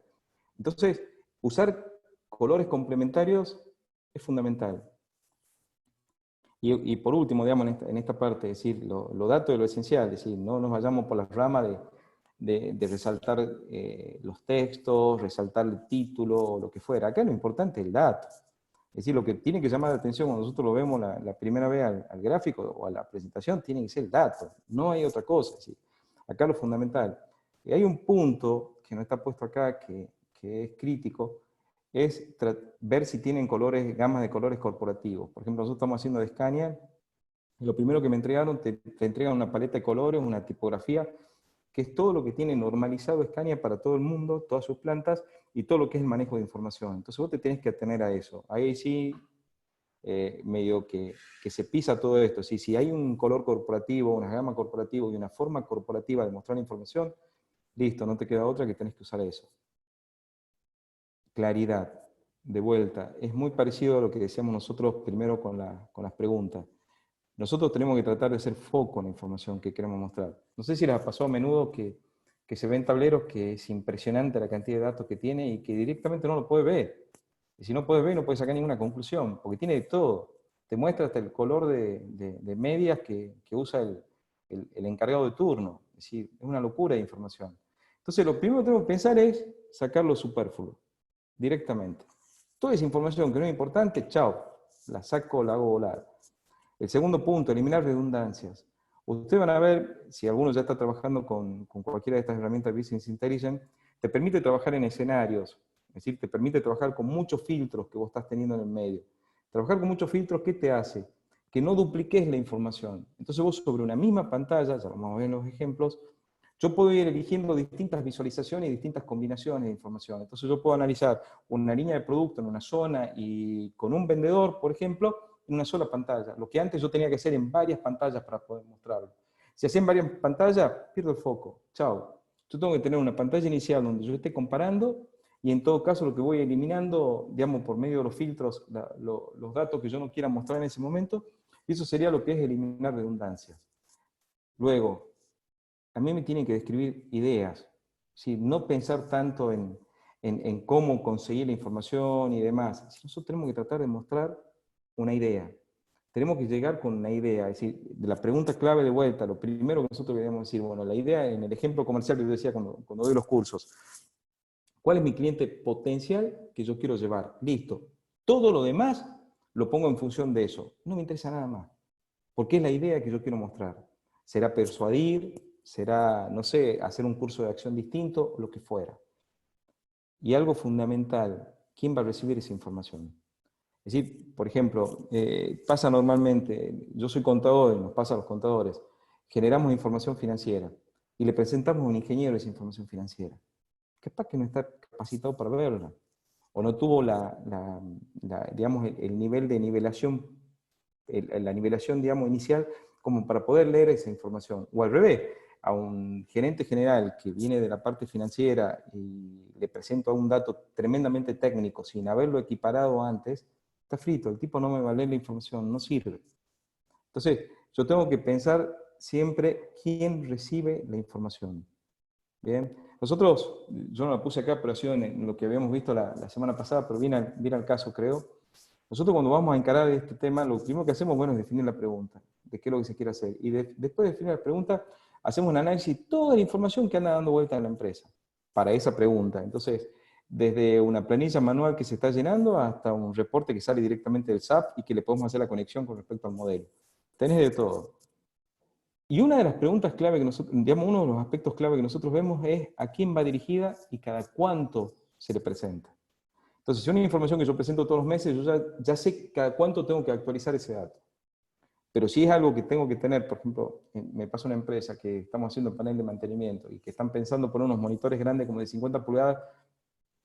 Entonces, usar colores complementarios es fundamental. Y por último, digamos, en esta parte, es decir, lo datos de lo esencial, es decir, no nos vayamos por las ramas de resaltar los textos, resaltar el título, o lo que fuera. Acá lo importante es el dato. Es decir, lo que tiene que llamar la atención cuando nosotros lo vemos la primera vez al gráfico o a la presentación, tiene que ser el dato, no hay otra cosa. Es decir, acá lo fundamental. Y hay un punto que no está puesto acá, que es crítico, es ver si tienen gamas de colores corporativos. Por ejemplo, nosotros estamos haciendo de Scania, y lo primero que me entregaron, te entregan una paleta de colores, una tipografía, que es todo lo que tiene normalizado Scania para todo el mundo, todas sus plantas, y todo lo que es el manejo de información. Entonces vos te tenés que atener a eso. Ahí sí, medio que se pisa todo esto. Si hay un color corporativo, una gama corporativa y una forma corporativa de mostrar información, listo, no te queda otra que tenés que usar eso. Claridad, de vuelta, es muy parecido a lo que decíamos nosotros primero con las preguntas. Nosotros tenemos que tratar de hacer foco en la información que queremos mostrar. No sé si les pasó a menudo que se ven tableros que es impresionante la cantidad de datos que tiene y que directamente no lo puedes ver. Y si no puedes ver, no puedes sacar ninguna conclusión, porque tiene de todo. Te muestra hasta el color de medias que usa el encargado de turno. Es decir, es una locura de información. Entonces, lo primero que tengo que pensar es sacar lo superfluo, directamente. Toda esa información que no es importante, chao, la saco, la hago volar. El segundo punto, eliminar redundancias. Ustedes van a ver, si alguno ya está trabajando con cualquiera de estas herramientas de Business Intelligence, te permite trabajar en escenarios, es decir, te permite trabajar con muchos filtros que vos estás teniendo en el medio. Trabajar con muchos filtros, ¿qué te hace? Que no dupliques la información. Entonces vos sobre una misma pantalla, ya vamos a ver en los ejemplos, yo puedo ir eligiendo distintas visualizaciones y distintas combinaciones de información. Entonces yo puedo analizar una línea de producto en una zona y con un vendedor, por ejemplo, en una sola pantalla. Lo que antes yo tenía que hacer en varias pantallas para poder mostrarlo. Si hacía en varias pantallas, pierdo el foco. Chao. Yo tengo que tener una pantalla inicial donde yo esté comparando y en todo caso lo que voy eliminando, digamos, por medio de los filtros, los datos que yo no quiera mostrar en ese momento, y eso sería lo que es eliminar redundancias. Luego, a mí me tienen que describir ideas, ¿sí? No pensar tanto en cómo conseguir la información y demás. Nosotros tenemos que tratar de mostrar una idea. Tenemos que llegar con una idea, es decir, de la pregunta clave de vuelta, lo primero que nosotros debemos decir, bueno, la idea en el ejemplo comercial que yo decía cuando doy los cursos, ¿cuál es mi cliente potencial que yo quiero llevar? Listo. Todo lo demás lo pongo en función de eso. No me interesa nada más, porque es la idea que yo quiero mostrar. Será persuadir, será, no sé, hacer un curso de acción distinto, lo que fuera. Y algo fundamental, ¿quién va a recibir esa información? Es decir, por ejemplo, pasa normalmente, yo soy contador y nos pasa a los contadores, generamos información financiera y le presentamos a un ingeniero esa información financiera. Capaz que no está capacitado para verla, o no tuvo digamos, el nivel de nivelación, la nivelación, digamos, inicial, como para poder leer esa información. O al revés, a un gerente general que viene de la parte financiera y le presento un dato tremendamente técnico sin haberlo equiparado antes, está frito, el tipo no me va a leer la información, no sirve. Entonces, yo tengo que pensar siempre quién recibe la información. Bien, nosotros, yo no la puse acá, pero ha sido en lo que habíamos visto la semana pasada, pero viene al caso, creo. Nosotros cuando vamos a encarar este tema, lo primero que hacemos, bueno, es definir la pregunta, de qué es lo que se quiere hacer. Y después de definir la pregunta, hacemos un análisis de toda la información que anda dando vuelta en la empresa para esa pregunta. Entonces, desde una planilla manual que se está llenando hasta un reporte que sale directamente del SAP y que le podemos hacer la conexión con respecto al modelo. Tenés de todo. Y una de las preguntas clave que nosotros, digamos, uno de los aspectos clave que nosotros vemos es a quién va dirigida y cada cuánto se le presenta. Entonces, si es una información que yo presento todos los meses, yo ya sé cada cuánto tengo que actualizar ese dato. Pero si es algo que tengo que tener, por ejemplo, me pasa una empresa que estamos haciendo panel de mantenimiento y que están pensando poner unos monitores grandes como de 50 pulgadas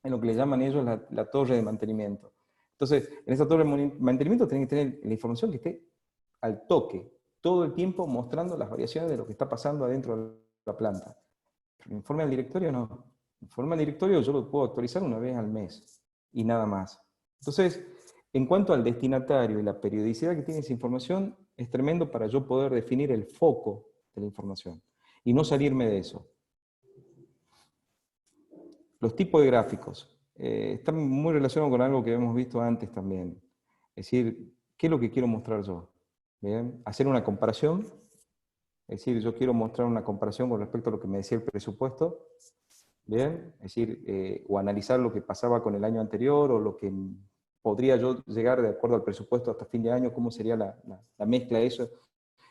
en lo que le llaman ellos la torre de mantenimiento. Entonces, en esa torre de mantenimiento tienen que tener la información que esté al toque, todo el tiempo mostrando las variaciones de lo que está pasando adentro de la planta. Pero el informe al directorio no. El informe al directorio yo lo puedo actualizar una vez al mes y nada más. Entonces, en cuanto al destinatario y la periodicidad que tiene esa información, es tremendo para yo poder definir el foco de la información y no salirme de eso. Los tipos de gráficos están muy relacionados con algo que hemos visto antes también. Es decir, ¿qué es lo que quiero mostrar yo? ¿Bien? Hacer una comparación. Es decir, yo quiero mostrar una comparación con respecto a lo que me decía el presupuesto. ¿Bien? Es decir, o analizar lo que pasaba con el año anterior, o lo que podría yo llegar de acuerdo al presupuesto hasta fin de año, cómo sería la mezcla de eso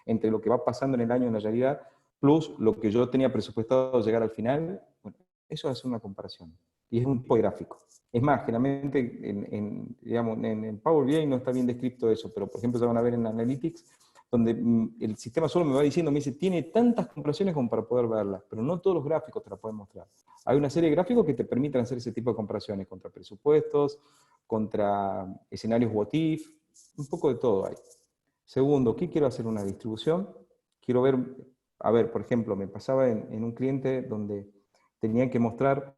entre lo que va pasando en el año en la realidad, plus lo que yo tenía presupuestado llegar al final. Bueno, eso es una comparación. Y es un tipo de gráfico. Es más, generalmente en Power BI no está bien descrito eso, pero por ejemplo ya van a ver en Analytics, donde el sistema solo me va diciendo, me dice, tiene tantas comparaciones como para poder verlas, pero no todos los gráficos te la pueden mostrar. Hay una serie de gráficos que te permiten hacer ese tipo de comparaciones, contra presupuestos, contra escenarios what if, un poco de todo hay. Segundo, ¿qué quiero hacer? Una distribución. Quiero ver, a ver, por ejemplo, me pasaba en un cliente donde tenían que mostrar,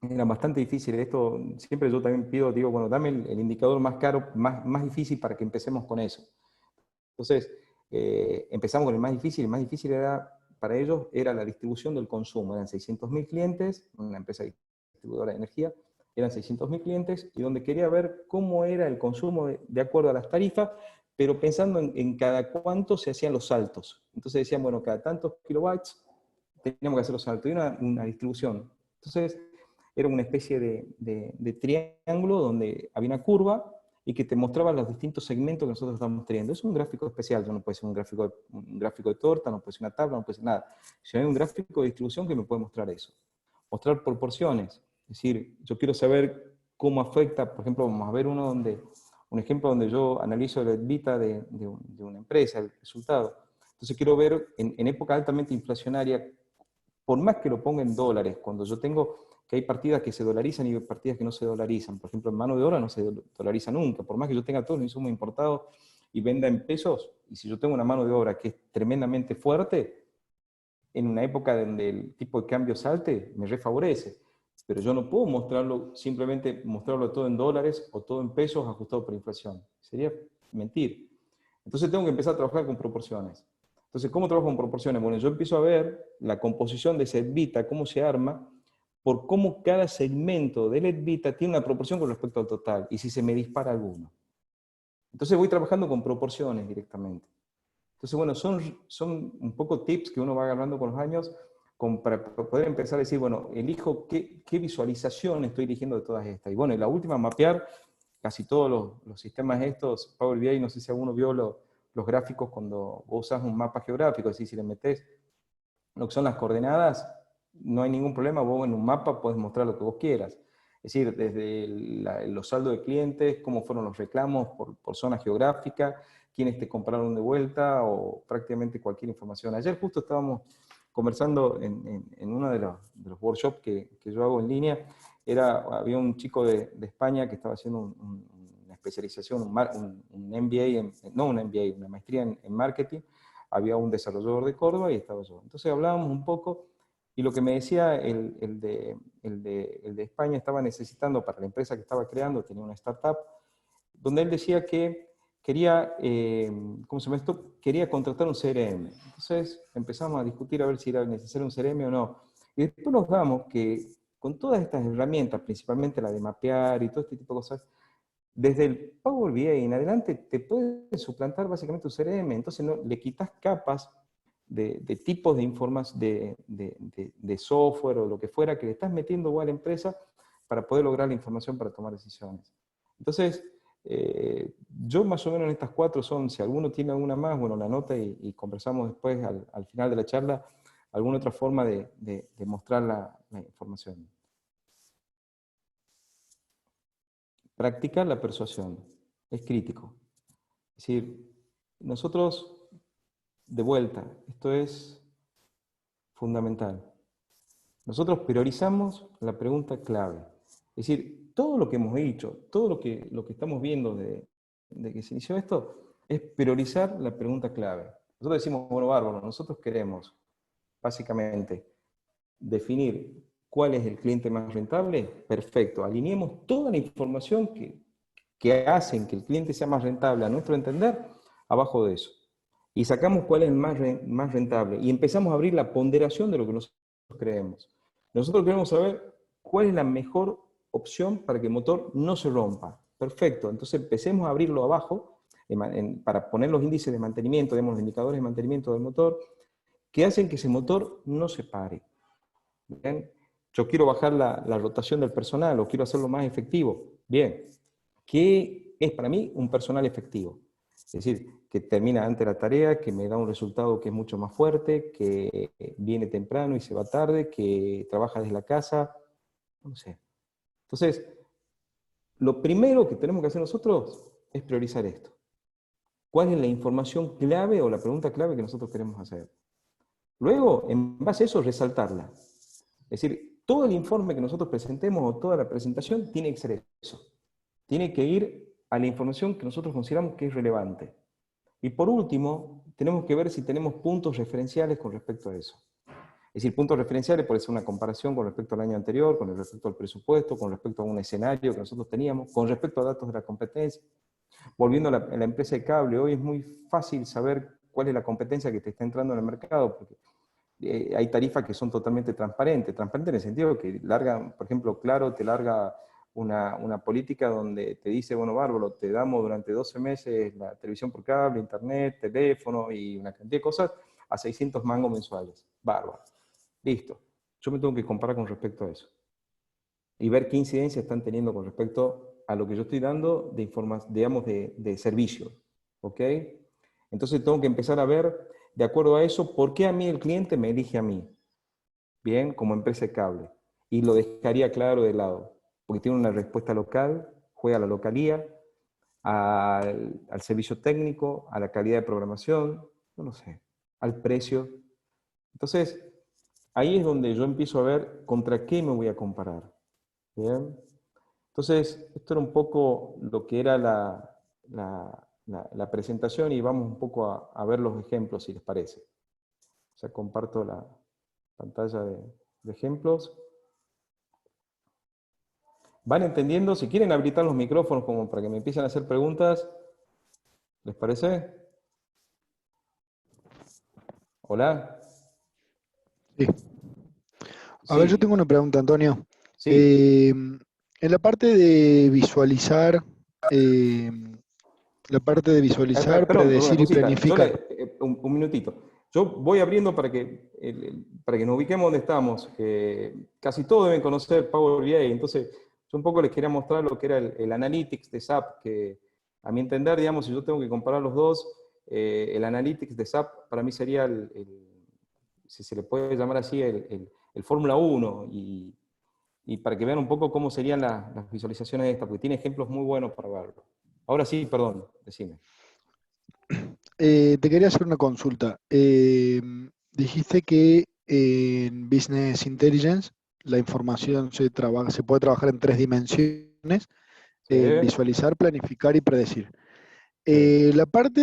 era bastante difícil esto, siempre yo también pido, digo, bueno, dame el indicador más caro, más difícil para que empecemos con eso. Entonces, empezamos con el más difícil era, para ellos, era la distribución del consumo. Eran 600.000 clientes, una empresa distribuidora de energía, eran 600.000 clientes, y donde quería ver cómo era el consumo de acuerdo a las tarifas, pero pensando en cada cuánto se hacían los saltos. Entonces decían, bueno, cada tantos kilobytes teníamos que hacer los saltos, y una distribución. Entonces, era una especie de triángulo donde había una curva, y que te mostraba los distintos segmentos que nosotros estamos teniendo. Es un gráfico especial, no puede ser un gráfico de torta, no puede ser una tabla, no puede ser nada. Si hay un gráfico de distribución que me puede mostrar eso. Mostrar proporciones, es decir, yo quiero saber cómo afecta, por ejemplo, vamos a ver un ejemplo donde yo analizo la EBITDA de una empresa, el resultado. Entonces quiero ver en época altamente inflacionaria, por más que lo ponga en dólares, cuando yo tengo que hay partidas que se dolarizan y hay partidas que no se dolarizan. Por ejemplo, en mano de obra no se dolariza nunca. Por más que yo tenga todos los insumos importados y venda en pesos, y si yo tengo una mano de obra que es tremendamente fuerte, en una época donde el tipo de cambio salte, me refavorece. Pero yo no puedo mostrarlo, simplemente mostrarlo todo en dólares o todo en pesos ajustado por inflación. Sería mentir. Entonces tengo que empezar a trabajar con proporciones. Entonces, ¿cómo trabajo con proporciones? Bueno, yo empiezo a ver la composición de ese EBITDA, cómo se arma, por cómo cada segmento del EBITDA tiene una proporción con respecto al total, y si se me dispara alguno. Entonces voy trabajando con proporciones directamente. Entonces, bueno, son un poco tips que uno va agarrando con los años para poder empezar a decir, bueno, elijo qué visualización estoy eligiendo de todas estas. Y bueno, y la última, mapear casi todos los sistemas estos, Power BI, no sé si alguno vio los gráficos cuando vos usás un mapa geográfico, es decir, si le metés lo que son las coordenadas, no hay ningún problema, vos en un mapa podés mostrar lo que vos quieras. Es decir, desde los saldos de clientes, cómo fueron los reclamos por zona geográfica, quiénes te compraron de vuelta, o prácticamente cualquier información. Ayer justo estábamos conversando en uno de los workshops que yo hago en línea, había un chico de España que estaba haciendo una especialización, un MBA, no un MBA, una maestría en marketing. Había un desarrollador de Córdoba y estaba yo. Entonces hablábamos un poco, y lo que me decía el de España estaba necesitando para la empresa que estaba creando, tenía una startup, donde él decía que quería, ¿cómo se llama esto? Quería contratar un CRM. Entonces empezamos a discutir a ver si era necesario un CRM o no. Y después nos damos que con todas estas herramientas, principalmente la de mapear y todo este tipo de cosas, desde el Power BI en adelante te puede suplantar básicamente un CRM. Entonces no, le quitas capas de tipos de informes de software o lo que fuera que le estás metiendo a la empresa para poder lograr la información para tomar decisiones. Entonces, yo más o menos en estas 4 son, si alguno tiene alguna más, bueno, la nota y conversamos después al final de la charla, alguna otra forma de mostrar la información. Practicar la persuasión es crítico. Es decir, nosotros, de vuelta, esto es fundamental. Nosotros priorizamos la pregunta clave. Es decir, todo lo que hemos dicho, todo lo que estamos viendo de que se inició esto, es priorizar la pregunta clave. Nosotros decimos, bueno, bárbaro, nosotros queremos, básicamente, definir cuál es el cliente más rentable. Perfecto, alineemos toda la información que hacen que el cliente sea más rentable, a nuestro entender, abajo de eso. Y sacamos cuál es el más rentable. Y empezamos a abrir la ponderación de lo que nosotros creemos. Nosotros queremos saber cuál es la mejor opción para que el motor no se rompa. Perfecto, entonces empecemos a abrirlo abajo para poner los índices de mantenimiento, digamos, los indicadores de mantenimiento del motor, que hacen que ese motor no se pare. ¿Bien? Yo quiero bajar la rotación del personal o quiero hacerlo más efectivo. Bien, ¿qué es para mí un personal efectivo? Es decir, que termina antes la tarea, que me da un resultado que es mucho más fuerte, que viene temprano y se va tarde, que trabaja desde la casa, no sé. Entonces, lo primero que tenemos que hacer nosotros es priorizar esto. ¿Cuál es la información clave o la pregunta clave que nosotros queremos hacer? Luego, en base a eso, resaltarla. Es decir, todo el informe que nosotros presentemos o toda la presentación tiene que ser eso. Tiene que ir a la información que nosotros consideramos que es relevante. Y por último, tenemos que ver si tenemos puntos referenciales con respecto a eso. Es decir, puntos referenciales puede ser una comparación con respecto al año anterior, con respecto al presupuesto, con respecto a un escenario que nosotros teníamos, con respecto a datos de la competencia. Volviendo a la empresa de cable, hoy es muy fácil saber cuál es la competencia que te está entrando en el mercado, porque hay tarifas que son totalmente transparentes. Transparentes en el sentido que largan, por ejemplo, Claro te larga una política donde te dice, bueno, bárbaro, te damos durante 12 meses la televisión por cable, internet, teléfono y una cantidad de cosas a 600 mangos mensuales. Bárbaro. Listo. Yo me tengo que comparar con respecto a eso. Y ver qué incidencia están teniendo con respecto a lo que yo estoy dando de información, digamos, de servicio. ¿Ok? Entonces tengo que empezar a ver, de acuerdo a eso, por qué a mí el cliente me elige a mí. Bien, como empresa de cable. Y lo dejaría claro de lado. Porque tiene una respuesta local, juega a la localía, al servicio técnico, a la calidad de programación, no lo sé, al precio. Entonces, ahí es donde yo empiezo a ver contra qué me voy a comparar. ¿Bien? Entonces, esto era un poco lo que era la presentación y vamos un poco a ver los ejemplos, si les parece. O sea, comparto la Pantalla de ejemplos. ¿Van entendiendo? Si quieren habilitar los micrófonos como para que me empiecen a hacer preguntas, ¿les parece? ¿Hola? Sí. A ver, yo tengo una pregunta, Antonio. Sí. En la parte de visualizar, Perdón, predecir una y cosita. planificar. Un minutito. Yo voy abriendo para que nos ubiquemos donde estamos. Casi todos deben conocer Power BI, entonces yo un poco les quería mostrar lo que era el Analytics de SAP, que a mi entender, digamos, si yo tengo que comparar los dos, el Analytics de SAP para mí sería si se le puede llamar así, el Fórmula 1, y para que vean un poco cómo serían las visualizaciones de esta, porque tiene ejemplos muy buenos para verlo. Ahora sí, perdón, decime. Te quería hacer una consulta. Dijiste que en Business Intelligence la información se puede trabajar en 3 dimensiones, Sí, visualizar, planificar y predecir. sí. La parte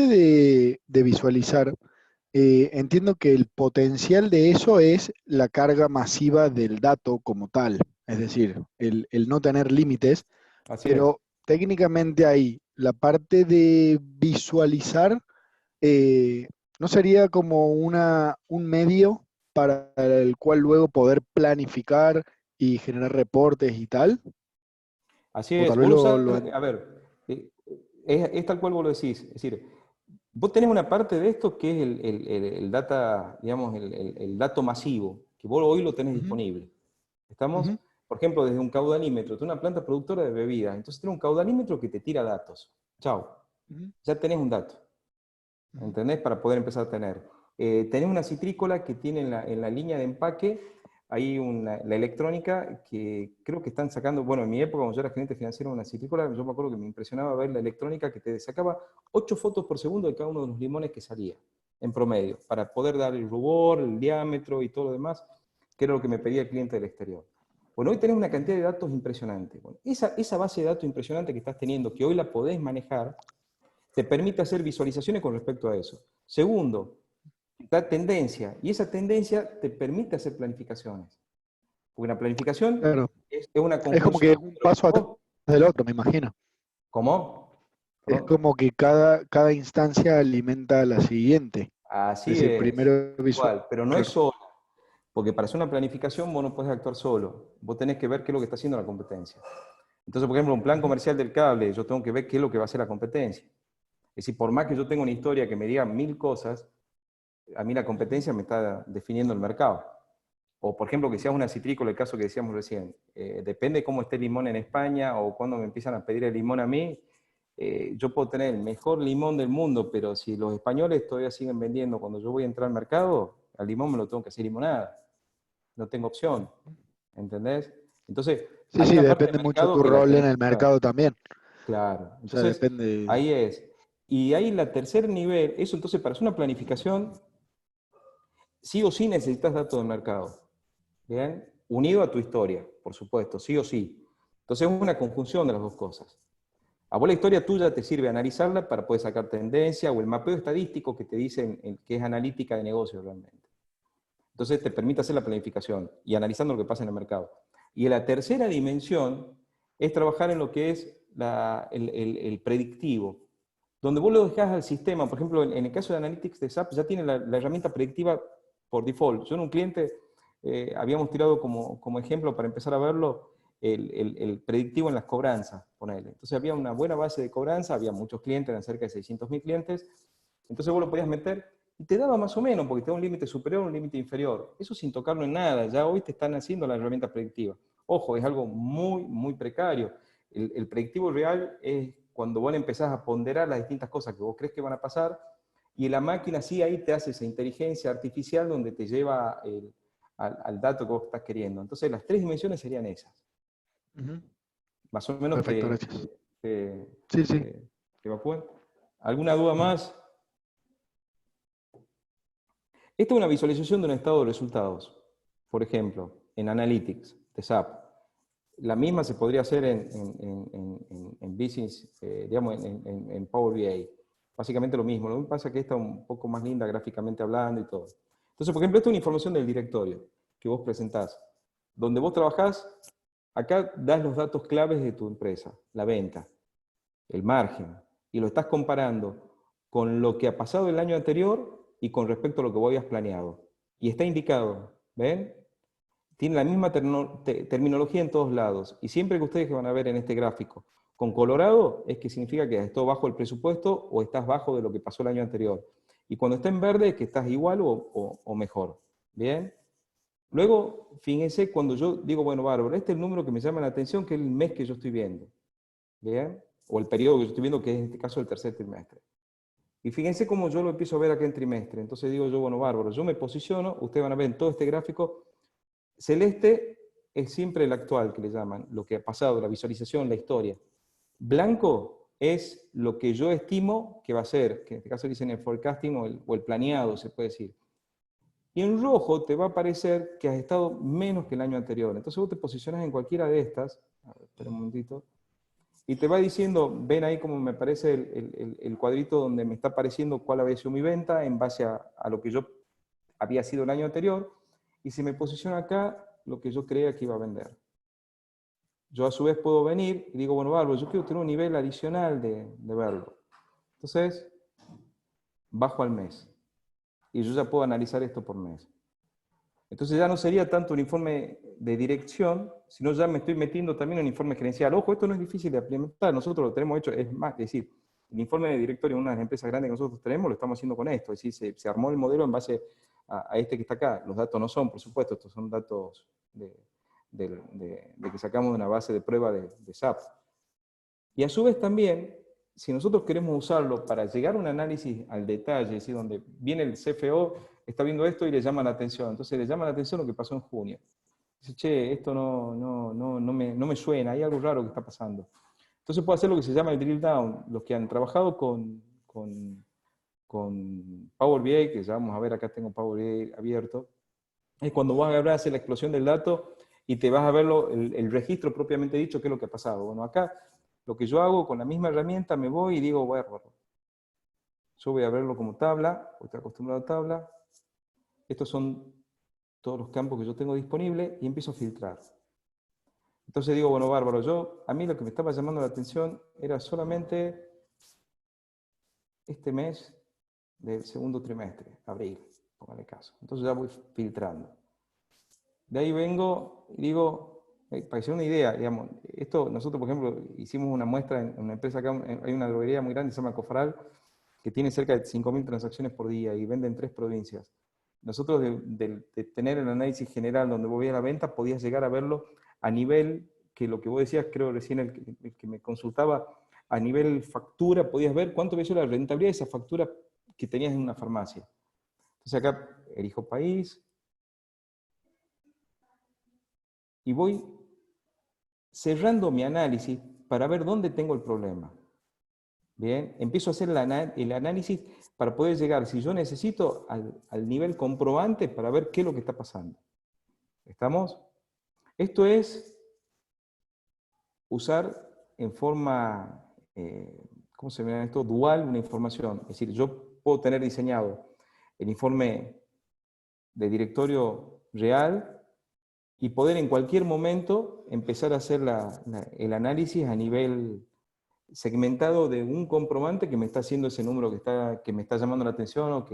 de visualizar, entiendo que el potencial de eso es la carga masiva del dato como tal, es decir, el no tener límites, Así es. pero técnicamente ahí, la parte de visualizar, ¿no sería como un medio para el cual luego poder planificar y generar reportes y tal? Así O es. tal vez Vos lo usás, a ver, es tal cual vos lo decís. Es decir, vos tenés una parte de esto que es el data, digamos, el dato masivo, que vos hoy lo tenés Ujú, disponible. ¿Estamos? ujú, Por ejemplo, desde un caudalímetro, tú una planta productora de bebidas, entonces tenés un caudalímetro que te tira datos. Chao, ujú, ya tenés un dato. ujú. ¿Entendés? Para poder empezar a tener. Tenés una citrícola que tiene en la línea de empaque, hay la electrónica que creo que están sacando, bueno, en mi época, cuando yo era gerente financiero de una citrícola, yo me acuerdo que me impresionaba ver la electrónica que te sacaba 8 fotos por segundo de cada uno de los limones que salía, en promedio, para poder dar el rubor, el diámetro y todo lo demás, que era lo que me pedía el cliente del exterior. Bueno, hoy tenés una cantidad de datos impresionante. Bueno, esa base de datos impresionante que estás teniendo, que hoy la podés manejar, te permite hacer visualizaciones con respecto a eso. Segundo, da tendencia, y esa tendencia te permite hacer planificaciones. Porque una planificación Claro, es una es como que conjunción es un paso atrás del otro, me imagino. ¿Cómo? Es Perdón. como que cada instancia alimenta a la siguiente. Es Así decir, es, primero visual. igual, pero no es Claro. solo. Porque para hacer una planificación vos no podés actuar solo. Vos tenés que ver qué es lo que está haciendo la competencia. Entonces, por ejemplo, un plan Ujú, comercial del cable, yo tengo que ver qué es lo que va a hacer la competencia. Es decir, por más que yo tenga una historia que me diga 1000 cosas, a mí la ujú. competencia me está definiendo el mercado. O, por ejemplo, que seas una citrícola, el caso que decíamos recién. Depende cómo esté el limón en España o cuando me empiezan a pedir el limón a mí. Yo puedo tener el mejor limón del mundo, pero si los españoles todavía siguen vendiendo cuando yo voy a entrar al mercado, al limón me lo tengo que hacer limonada. No tengo opción. ¿Entendés? Entonces, Sí, hay sí, una parte depende del mucho mercado tu que la rol en tenés el que usar. mercado también. Claro. O sea, Entonces, depende. ahí es. Y ahí la tercer nivel, eso entonces para hacer una planificación, sí o sí necesitas datos del mercado. ¿Bien? Unido a tu historia, por supuesto, sí o sí. Entonces es una conjunción de las dos cosas. A vos la historia tuya te sirve analizarla para poder sacar tendencia o el mapeo estadístico que te dicen que es analítica de negocio realmente. Entonces te permite hacer la planificación y analizando lo que pasa en el mercado. Y la tercera dimensión es trabajar en lo que es el predictivo, donde vos lo dejás al sistema. Por ejemplo, en el caso de Analytics de SAP ya tiene la herramienta predictiva por default. Yo en un cliente habíamos tirado como ejemplo para empezar a verlo el predictivo en las cobranzas, ponele. Entonces había una buena base de cobranza, había muchos clientes, eran cerca de 600.000 clientes, entonces vos lo podías meter y te daba más o menos, porque te da un límite superior, un límite inferior. Eso sin tocarlo en nada, ya hoy te están haciendo la herramienta predictiva. Ojo, es algo muy, muy precario. El predictivo real es cuando vos empezás a ponderar las distintas cosas que vos crees que van a pasar, y la máquina sí ahí te hace esa inteligencia artificial donde te lleva al dato que vos estás queriendo. Entonces las 3 dimensiones serían esas. Ujú. Más o menos Perfecto, gracias. te Sí, sí. evacúen. ¿Alguna duda más? Esta es una visualización de un estado de resultados. Por ejemplo, en Analytics de SAP. La misma se podría hacer en Business, digamos, en Power BI. Básicamente lo mismo. Lo que pasa es que esta es un poco más linda gráficamente hablando y todo. Entonces, por ejemplo, esta es una información del directorio. que vos presentás. Donde vos trabajás, acá das los datos claves de tu empresa, la venta, el margen, y lo estás comparando con lo que ha pasado el año anterior y con respecto a lo que vos habías planeado. Y está indicado, ¿ven? Tiene la misma terminología en todos lados. Y siempre que ustedes van a ver en este gráfico con colorado, es que significa que estás bajo el presupuesto o estás bajo de lo que pasó el año anterior. Y cuando está en verde, es que estás igual o mejor. ¿Bien? Luego, fíjense, cuando yo digo, bueno, bárbaro, este es el número que me llama la atención, que es el mes que yo estoy viendo. ¿Bien? O el periodo que yo estoy viendo, que es en este caso el tercer trimestre. Y fíjense cómo yo lo empiezo a ver acá en trimestre. Entonces digo yo, bueno, bárbaro, yo me posiciono, ustedes van a ver en todo este gráfico, celeste es siempre el actual, que le llaman, lo que ha pasado, la visualización, la historia. Blanco es lo que yo estimo que va a ser, que en este caso dicen el forecasting o el planeado, se puede decir. Y en rojo te va a parecer que has estado menos que el año anterior. Entonces vos te posicionas en cualquiera de estas, a ver, espera un momentito, y te va diciendo, ven ahí como me parece el cuadrito donde me está apareciendo cuál había sido mi venta en base a lo que yo había sido el año anterior, y si me posiciono acá, lo que yo creía que iba a vender. Yo a su vez puedo venir y digo, bueno, bárbaro, yo quiero tener un nivel adicional de verlo. Entonces, bajo al mes. Y yo ya puedo analizar esto por mes. Entonces ya no sería tanto un informe de dirección, sino ya me estoy metiendo también en un informe gerencial. Ojo, esto no es difícil de implementar, nosotros lo tenemos hecho, es más, es decir, el informe de directorio en una de las empresas grandes que nosotros tenemos, lo estamos haciendo con esto, es decir, se armó el modelo en base a este que está acá. Los datos no son, por supuesto, estos son datos de que sacamos de una base de prueba de SAP. Y a su vez también, si nosotros queremos usarlo para llegar a un análisis al detalle, es decir, donde viene el CFO, está viendo esto y le llama la atención. Entonces le llama la atención lo que pasó en junio. Dice, che, esto no me suena, hay algo raro que está pasando. Entonces puede hacer lo que se llama el drill down. Los que han trabajado con Power BI, que ya vamos a ver, acá tengo Power BI abierto, es cuando vas a ver hacer la explosión del dato y te vas a ver el registro propiamente dicho, qué es lo que ha pasado. Bueno, acá lo que yo hago con la misma herramienta, me voy y digo, bueno, yo voy a verlo como tabla, estoy acostumbrado a tabla. Estos son todos los campos que yo tengo disponibles y empiezo a filtrar. Entonces digo, bueno, bárbaro, a mí lo que me estaba llamando la atención era solamente este mes del segundo trimestre, abril, póngale caso. Entonces ya voy filtrando. De ahí vengo y digo, para que se dé una idea, digamos, esto nosotros, por ejemplo, hicimos una muestra en una empresa acá, hay una droguería muy grande, se llama Cofral, que tiene cerca de 5.000 transacciones por día y vende en 3 provincias. Nosotros de tener el análisis general donde vos veías la venta, podías llegar a verlo a nivel, que lo que vos decías, creo recién el que me consultaba, a nivel factura, podías ver cuánto había sido la rentabilidad de esa factura que tenías en una farmacia. Entonces acá elijo país, y voy cerrando mi análisis para ver dónde tengo el problema. Bien, empiezo a hacer el análisis para poder llegar, si yo necesito, al nivel comprobante para ver qué es lo que está pasando. ¿Estamos? Esto es usar en forma, ¿cómo se llama esto? Dual una información. Es decir, yo puedo tener diseñado el informe de directorio real y poder en cualquier momento empezar a hacer el análisis a nivel segmentado de un comprobante que me está haciendo ese número que me está llamando la atención o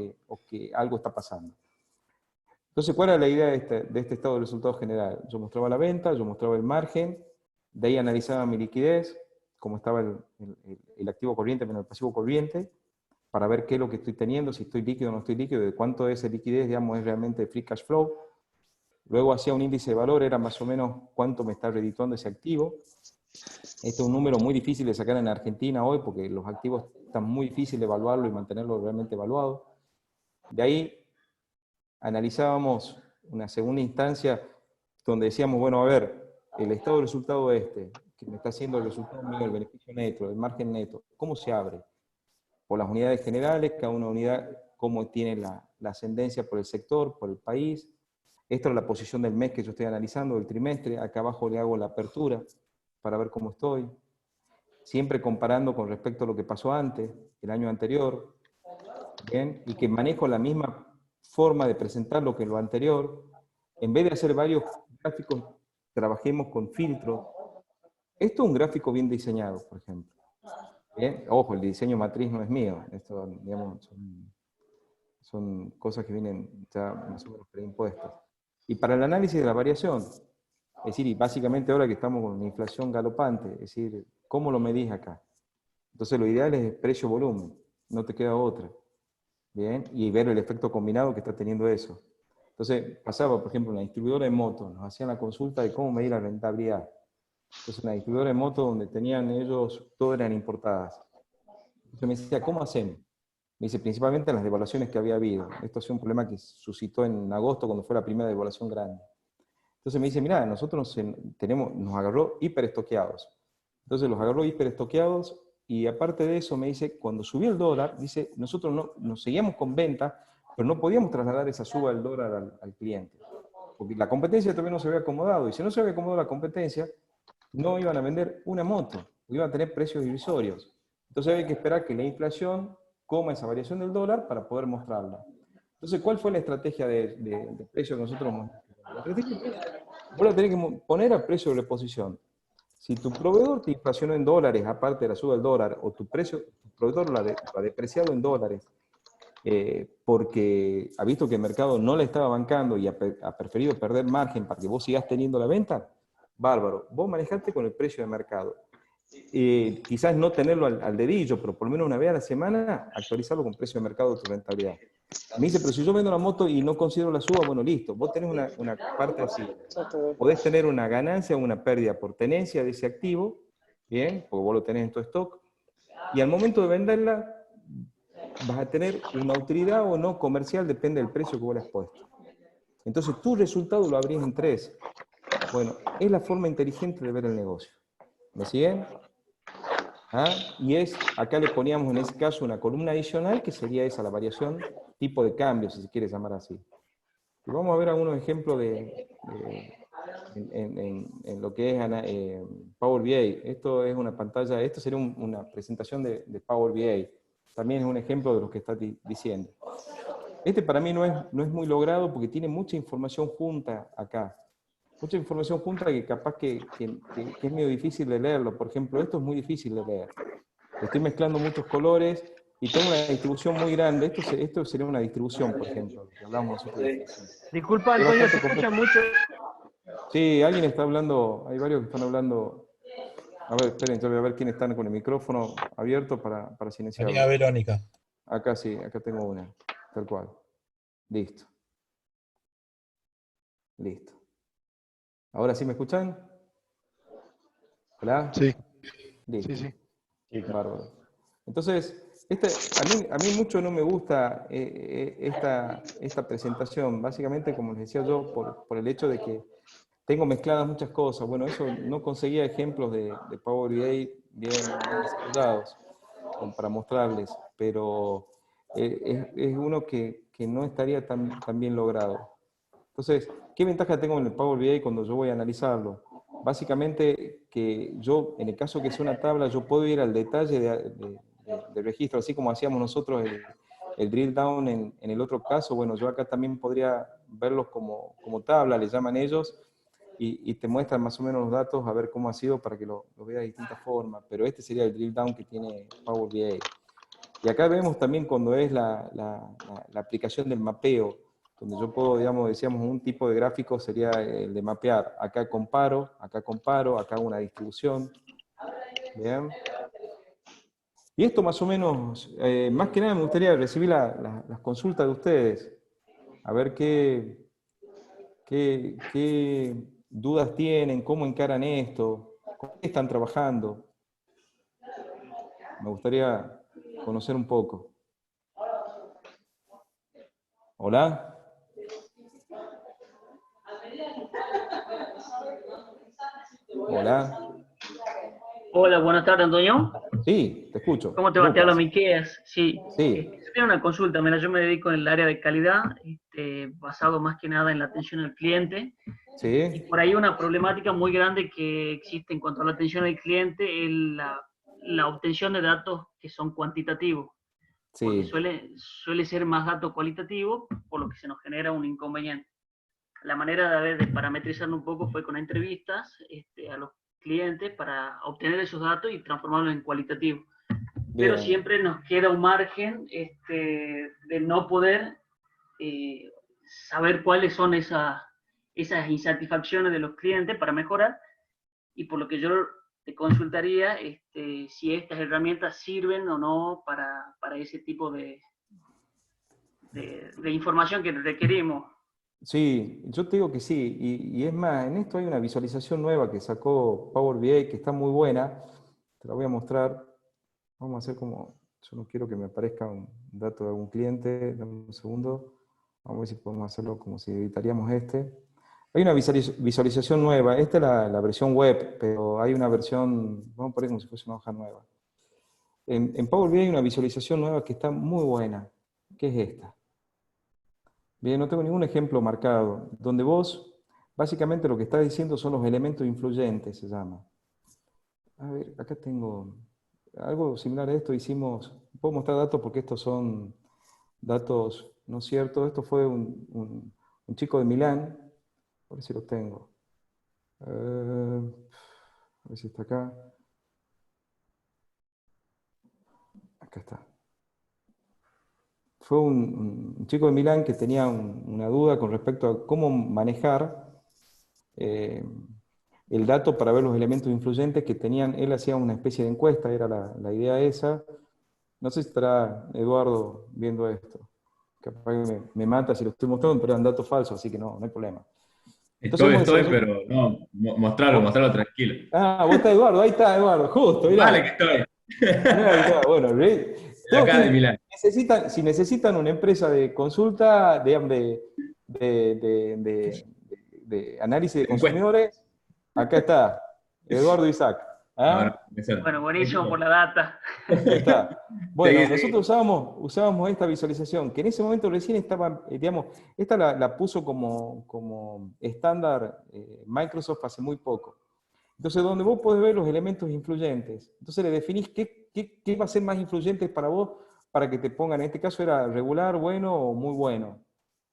que algo está pasando. Entonces, ¿cuál era la idea de este estado de resultados general? Yo mostraba la venta, yo mostraba el margen, de ahí analizaba mi liquidez, cómo estaba el activo corriente menos el pasivo corriente, para ver qué es lo que estoy teniendo, si estoy líquido o no estoy líquido, de cuánto es el liquidez, digamos, es realmente free cash flow. Luego hacía un índice de valor, era más o menos cuánto me está redituando ese activo. Este es un número muy difícil de sacar en Argentina hoy, porque los activos están muy difíciles de evaluarlo y mantenerlo realmente evaluado. De ahí analizábamos una segunda instancia donde decíamos, bueno, a ver, el estado de resultado que me está haciendo el resultado mío, el beneficio neto, el margen neto, ¿cómo se abre? Por las unidades generales, cada una unidad, cómo tiene la ascendencia por el sector, por el país. Esta es la posición del mes que yo estoy analizando, del trimestre. Acá abajo le hago la apertura para ver cómo estoy. Siempre comparando con respecto a lo que pasó antes, el año anterior. ¿Bien? Y que manejo la misma forma de presentar lo que lo anterior. en vez de hacer varios gráficos, trabajemos con filtros. Esto es un gráfico bien diseñado, por ejemplo. ¿Bien? Ojo, el diseño matriz no es mío. Esto, digamos, son cosas que vienen ya más o menos preimpuestas. Y para el análisis de la variación, es decir, y básicamente ahora que estamos con una inflación galopante, es decir, ¿cómo lo medís acá? Entonces lo ideal es precio-volumen, no te queda otra. ¿Bien? Y ver el efecto combinado que está teniendo eso. Entonces pasaba, por ejemplo, una distribuidora de motos, nos hacían la consulta de cómo medir la rentabilidad. Entonces una distribuidora de motos donde tenían ellos, todas eran importadas. Entonces me decía, ¿cómo hacemos? Me dice, principalmente las devaluaciones que había habido. Esto ha sido un problema que suscitó en agosto cuando fue la primera devaluación grande. Entonces me dice, mira, nosotros nos agarró hiperestoqueados. Entonces los agarró hiperestoqueados y aparte de eso me dice, cuando subió el dólar, dice, nosotros no, nos seguíamos con venta, pero no podíamos trasladar esa suba del dólar al cliente. Porque la competencia todavía no se había acomodado. Y si no se había acomodado la competencia, no iban a vender una moto, iban a tener precios irrisorios. Entonces había que esperar que la inflación coma esa variación del dólar para poder mostrarla. Entonces, ¿cuál fue la estrategia de precio que nosotros mostramos? La estrategia de precio, vos la tenés que poner al precio de reposición. Si tu proveedor te inflacionó en dólares, aparte de la suba del dólar, o tu proveedor lo ha depreciado en dólares, porque ha visto que el mercado no le estaba bancando y ha preferido perder margen para que vos sigas teniendo la venta, bárbaro. Vos manejate con el precio de mercado. Quizás no tenerlo al dedillo, pero por lo menos una vez a la semana actualizarlo con precio de mercado de tu rentabilidad. Me dice, pero si yo vendo la moto y no considero la suba, bueno, listo, vos tenés una parte así. Podés tener una ganancia o una pérdida por tenencia de ese activo, bien, porque vos lo tenés en tu stock, y al momento de venderla vas a tener una utilidad o no comercial, depende del precio que vos le has puesto. Entonces tu resultado lo abrís en 3. Bueno, es la forma inteligente de ver el negocio. ¿Me siguen? ¿Ah? Y acá le poníamos en ese caso una columna adicional que sería esa, la variación tipo de cambio, si se quiere llamar así. Y vamos a ver algunos ejemplos en lo que es Power BI. Esto es una pantalla, esto sería una presentación de Power BI. También es un ejemplo de lo que está diciendo. Este para mí no es muy logrado porque tiene mucha información junta acá. Mucha información junta que capaz que es medio difícil de leerlo. Por ejemplo, esto es muy difícil de leer. Estoy mezclando muchos colores y tengo una distribución muy grande. Esto sería una distribución, por ejemplo. Que hablamos nosotros de inflación. Disculpa, Antonio, se escucha mucho. Sí, alguien está hablando, hay varios que están hablando. A ver, esperen, yo voy a ver quiénes están con el micrófono abierto para silenciarlo. María Verónica. Acá sí, acá tengo una, tal cual. Listo. Listo. ¿Ahora sí me escuchan? ¿Hola? Sí. Listo. Sí, sí. Bárbaro. Entonces, a mí mucho no me gusta esta presentación, básicamente, como les decía yo, por el hecho de que tengo mezcladas muchas cosas. Bueno, eso no conseguía ejemplos de Power BI bien desarrollados para mostrarles, pero es uno que no estaría tan bien logrado. Entonces, ¿qué ventaja tengo en el Power BI cuando yo voy a analizarlo? Básicamente que yo, en el caso que sea una tabla, yo puedo ir al detalle de registro, así como hacíamos nosotros el drill down en el otro caso. Bueno, yo acá también podría verlos como tabla, le llaman ellos, y te muestran más o menos los datos, a ver cómo ha sido para que lo veas de distintas formas. Pero este sería el drill down que tiene Power BI. Y acá vemos también cuando es la aplicación del mapeo, donde yo puedo, digamos, decíamos, un tipo de gráfico sería el de mapear. Acá comparo, acá hago una distribución. ¿Bien? Y esto más o menos, más que nada me gustaría recibir las consultas de ustedes. A ver qué dudas tienen, cómo encaran esto, cómo están trabajando. Me gustaría conocer un poco. ¿Hola? Hola. Hola, buenas tardes, Antonio. Sí, te escucho. ¿Cómo te va? Te habla Lucas. Miqueas. Sí. Sí. Yo tengo una consulta. Mira, yo me dedico en el área de calidad, basado más que nada en la atención al cliente. Sí. Y por ahí una problemática muy grande que existe en cuanto a la atención al cliente es la obtención de datos que son cuantitativos. Porque Sí. suele ser más dato cualitativo, por lo que se nos genera un inconveniente. la manera de parametrizarlo un poco fue con entrevistas a los clientes para obtener esos datos y transformarlos en cualitativos. Pero Bien. siempre nos queda un margen de no poder saber cuáles son esas insatisfacciones de los clientes para mejorar, y por lo que yo te consultaría si estas herramientas sirven o no para ese tipo de información que requerimos. Sí, yo te digo que sí, y es más, en esto hay una visualización nueva que sacó Power BI que está muy buena, te la voy a mostrar. Vamos a hacer como, yo no quiero que me aparezca un dato de algún cliente, dame un segundo, vamos a ver si podemos hacerlo como si editaríamos este. Hay una visualización nueva, esta es la versión web, pero hay una versión, vamos a poner como si fuese una hoja nueva. En Power BI hay una visualización nueva que está muy buena, que es esta. Bien, no tengo ningún ejemplo marcado, donde vos, básicamente lo que estás diciendo son los elementos influyentes, se llama. A ver, acá tengo algo similar a esto, hicimos, puedo mostrar datos porque estos son datos, ¿no es cierto? Esto fue un chico de Milán, a ver si lo tengo. A ver si está acá. Acá está. Fue un chico de Milán que tenía una duda con respecto a cómo manejar el dato para ver los elementos influyentes que tenían. Él hacía una especie de encuesta, era la idea esa. No sé si estará Eduardo viendo esto. Capaz que me mata si lo estoy mostrando, pero eran datos falsos, así que no hay problema. Estoy, pero no, mostrarlo tranquilo. Ah, vos estás Eduardo, ahí está Eduardo, justo, mirá. Vale que estoy. Mirá, bueno, acá de Milán. Si necesitan una empresa de consulta, de análisis de consumidores, acá está, Eduardo Isaac. ¿Ah? Bueno, buenísimo por la data. Ahí está. Bueno, nosotros usábamos esta visualización, que en ese momento recién estaba, digamos, esta la puso como estándar Microsoft hace muy poco. Entonces, donde vos podés ver los elementos influyentes, entonces le definís qué va a ser más influyente para vos, para que te pongan, en este caso era regular, bueno o muy bueno.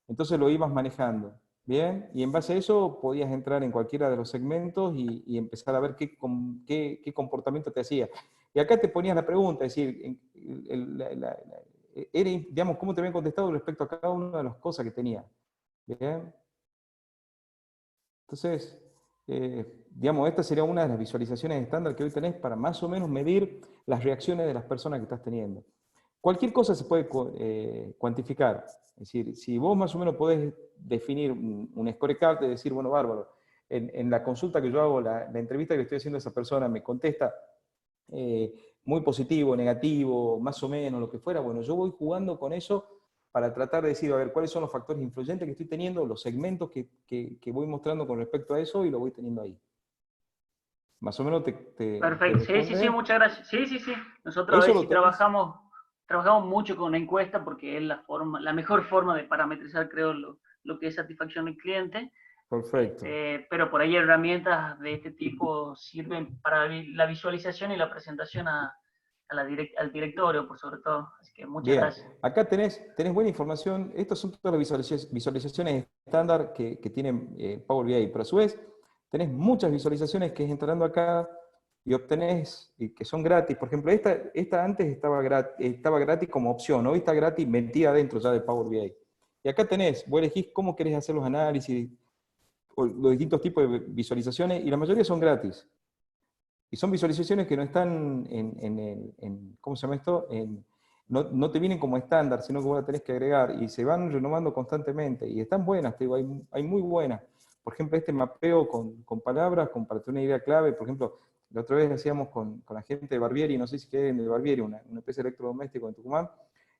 Entonces lo ibas manejando, ¿bien? Y en base a eso podías entrar en cualquiera de los segmentos y empezar a ver qué comportamiento te hacía. Y acá te ponías la pregunta, es decir, digamos, cómo te habían contestado respecto a cada una de las cosas que tenía. ¿Bien? Entonces, digamos, esta sería una de las visualizaciones estándar que hoy tenés para más o menos medir las reacciones de las personas que estás teniendo. Cualquier cosa se puede cuantificar. Es decir, si vos más o menos podés definir un scorecard de decir, bueno, bárbaro, en la consulta que yo hago, la entrevista que le estoy haciendo a esa persona me contesta muy positivo, negativo, más o menos, lo que fuera, bueno, yo voy jugando con eso para tratar de decir, a ver, cuáles son los factores influyentes que estoy teniendo, los segmentos que voy mostrando con respecto a eso y lo voy teniendo ahí. Más o menos Perfecto, sí, muchas gracias. Sí. Nosotros a veces trabajamos mucho con una encuesta porque es la mejor forma de parametrizar, creo, lo que es satisfacción del cliente. Perfecto. Pero por ahí herramientas de este tipo sirven para la visualización y la presentación al directorio, por sobre todo. Así que muchas gracias. Acá tenés buena información. Estas son todas las visualizaciones estándar que tiene Power BI, pero a su vez tenés muchas visualizaciones que es entrando acá y obtenés, que son gratis. Por ejemplo, esta antes estaba gratis como opción, hoy está gratis metida dentro ya de Power BI. Y acá tenés, vos elegís cómo querés hacer los análisis, o los distintos tipos de visualizaciones, y la mayoría son gratis. Y son visualizaciones que no están ¿cómo se llama esto? No te vienen como estándar, sino que vos la tenés que agregar, y se van renovando constantemente, y están buenas, te digo, hay muy buenas. Por ejemplo, este mapeo con palabras, para tener una idea clave, por ejemplo, la otra vez hacíamos con la gente de Barbieri, no sé si queden de Barbieri, una empresa de electrodoméstico en Tucumán,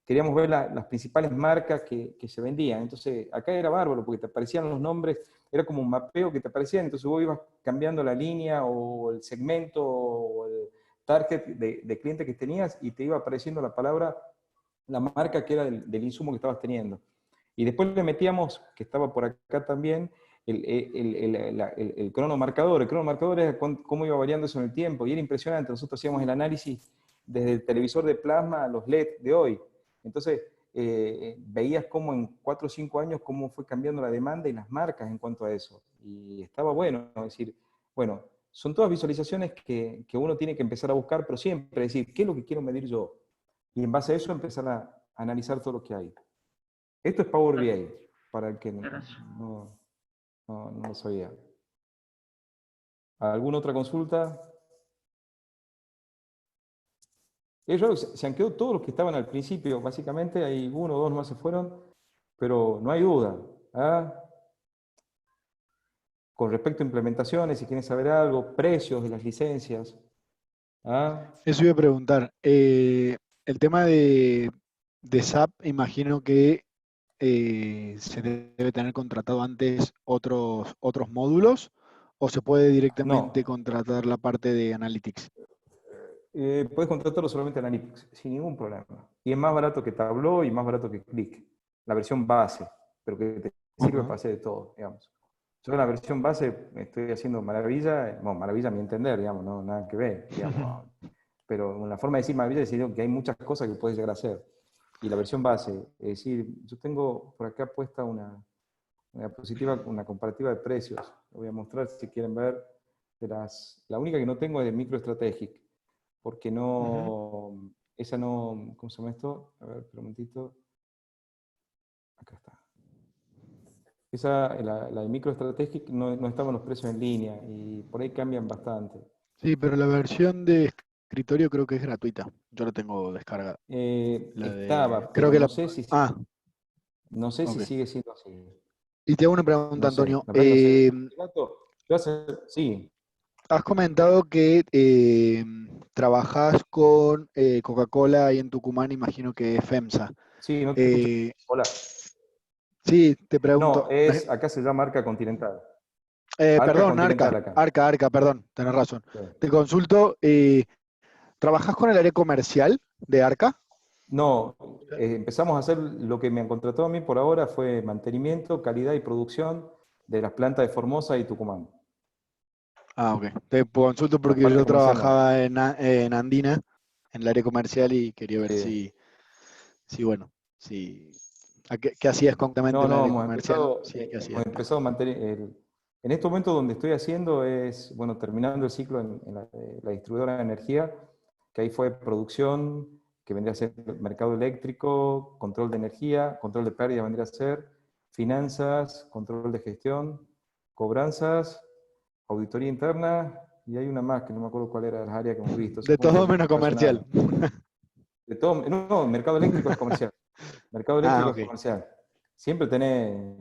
queríamos ver las principales marcas que se vendían. Entonces, acá era bárbaro, porque te aparecían los nombres, era como un mapeo que te aparecían, entonces vos ibas cambiando la línea, o el segmento, o el target de cliente que tenías, y te iba apareciendo la palabra, la marca que era del insumo que estabas teniendo. Y después le metíamos, que estaba por acá también, el cronomarcador. El cronomarcador era cómo iba variando eso en el tiempo, y era impresionante. Nosotros hacíamos el análisis desde el televisor de plasma a los LED de hoy. Entonces, veías cómo en 4 o 5 años cómo fue cambiando la demanda y las marcas en cuanto a eso. Y estaba bueno, es decir, bueno, son todas visualizaciones que uno tiene que empezar a buscar, pero siempre decir, ¿qué es lo que quiero medir yo? Y en base a eso empezar a analizar todo lo que hay. Esto es Power BI, para el que no lo sabía. ¿Alguna otra consulta? Ellos se han quedado todos los que estaban al principio, básicamente, hay 1 o 2 más se fueron, pero no hay duda. ¿Ah? Con respecto a implementaciones, si quieren saber algo, precios de las licencias. ¿Ah? Eso iba a preguntar. El tema de SAP, imagino que se debe tener contratado antes otros módulos, o se puede directamente No. contratar la parte de Analytics. Puedes contratarlo solamente en Analytics, sin ningún problema. Y es más barato que Tableau y más barato que Qlik. La versión base, pero que te sirve para hacer de todo, digamos. Yo en la versión base estoy haciendo maravilla, bueno, maravilla a mi entender, digamos, no nada que ver, digamos. Pero una forma de decir maravilla es decir que hay muchas cosas que puedes llegar a hacer. Y la versión base, es decir, yo tengo por acá puesta una diapositiva, una comparativa de precios. Lo voy a mostrar si quieren ver. La única que no tengo es de MicroStrategic, porque no, esa no, ¿cómo se llama esto? A ver, un momentito. Acá está. La de MicroStrategic no estaban los precios en línea y por ahí cambian bastante. Sí, pero la versión de escritorio creo que es gratuita. Yo la tengo descargada. Estaba, Creo pero que no sé si, no sé si ok. sigue siendo así. Y te hago una pregunta, No sé, Antonio. la verdad no sé. Sí. Has comentado que trabajás con Coca-Cola ahí en Tucumán, imagino que es FEMSA. Sí, no te escucho. Hola. Sí, te pregunto. No, acá se llama Arca Continental. Perdón, Continental acá. Arca, perdón, tenés razón. Sí. Te consulto, ¿trabajás con el área comercial de Arca? No, empezamos a hacer lo que me han contratado a mí por ahora fue mantenimiento, calidad y producción de las plantas de Formosa y Tucumán. Ah, ok. Te consulto porque parte yo comercial trabajaba en Andina, en el área comercial, y quería ver Sí. ¿qué hacías concretamente en el área hemos comercial? empezado, Sí, ¿qué hacías? hemos empezado a mantener, en este momento donde estoy haciendo es, bueno, terminando el ciclo en la distribuidora de energía, que ahí fue producción, que vendría a ser mercado eléctrico, control de energía, control de pérdida vendría a ser, finanzas, control de gestión, cobranzas, auditoría interna, y hay una más que no me acuerdo cuál era las áreas que hemos visto. De todo menos comercial. De todo, no, mercado eléctrico es comercial. Mercado eléctrico ok. es comercial. Siempre tenés,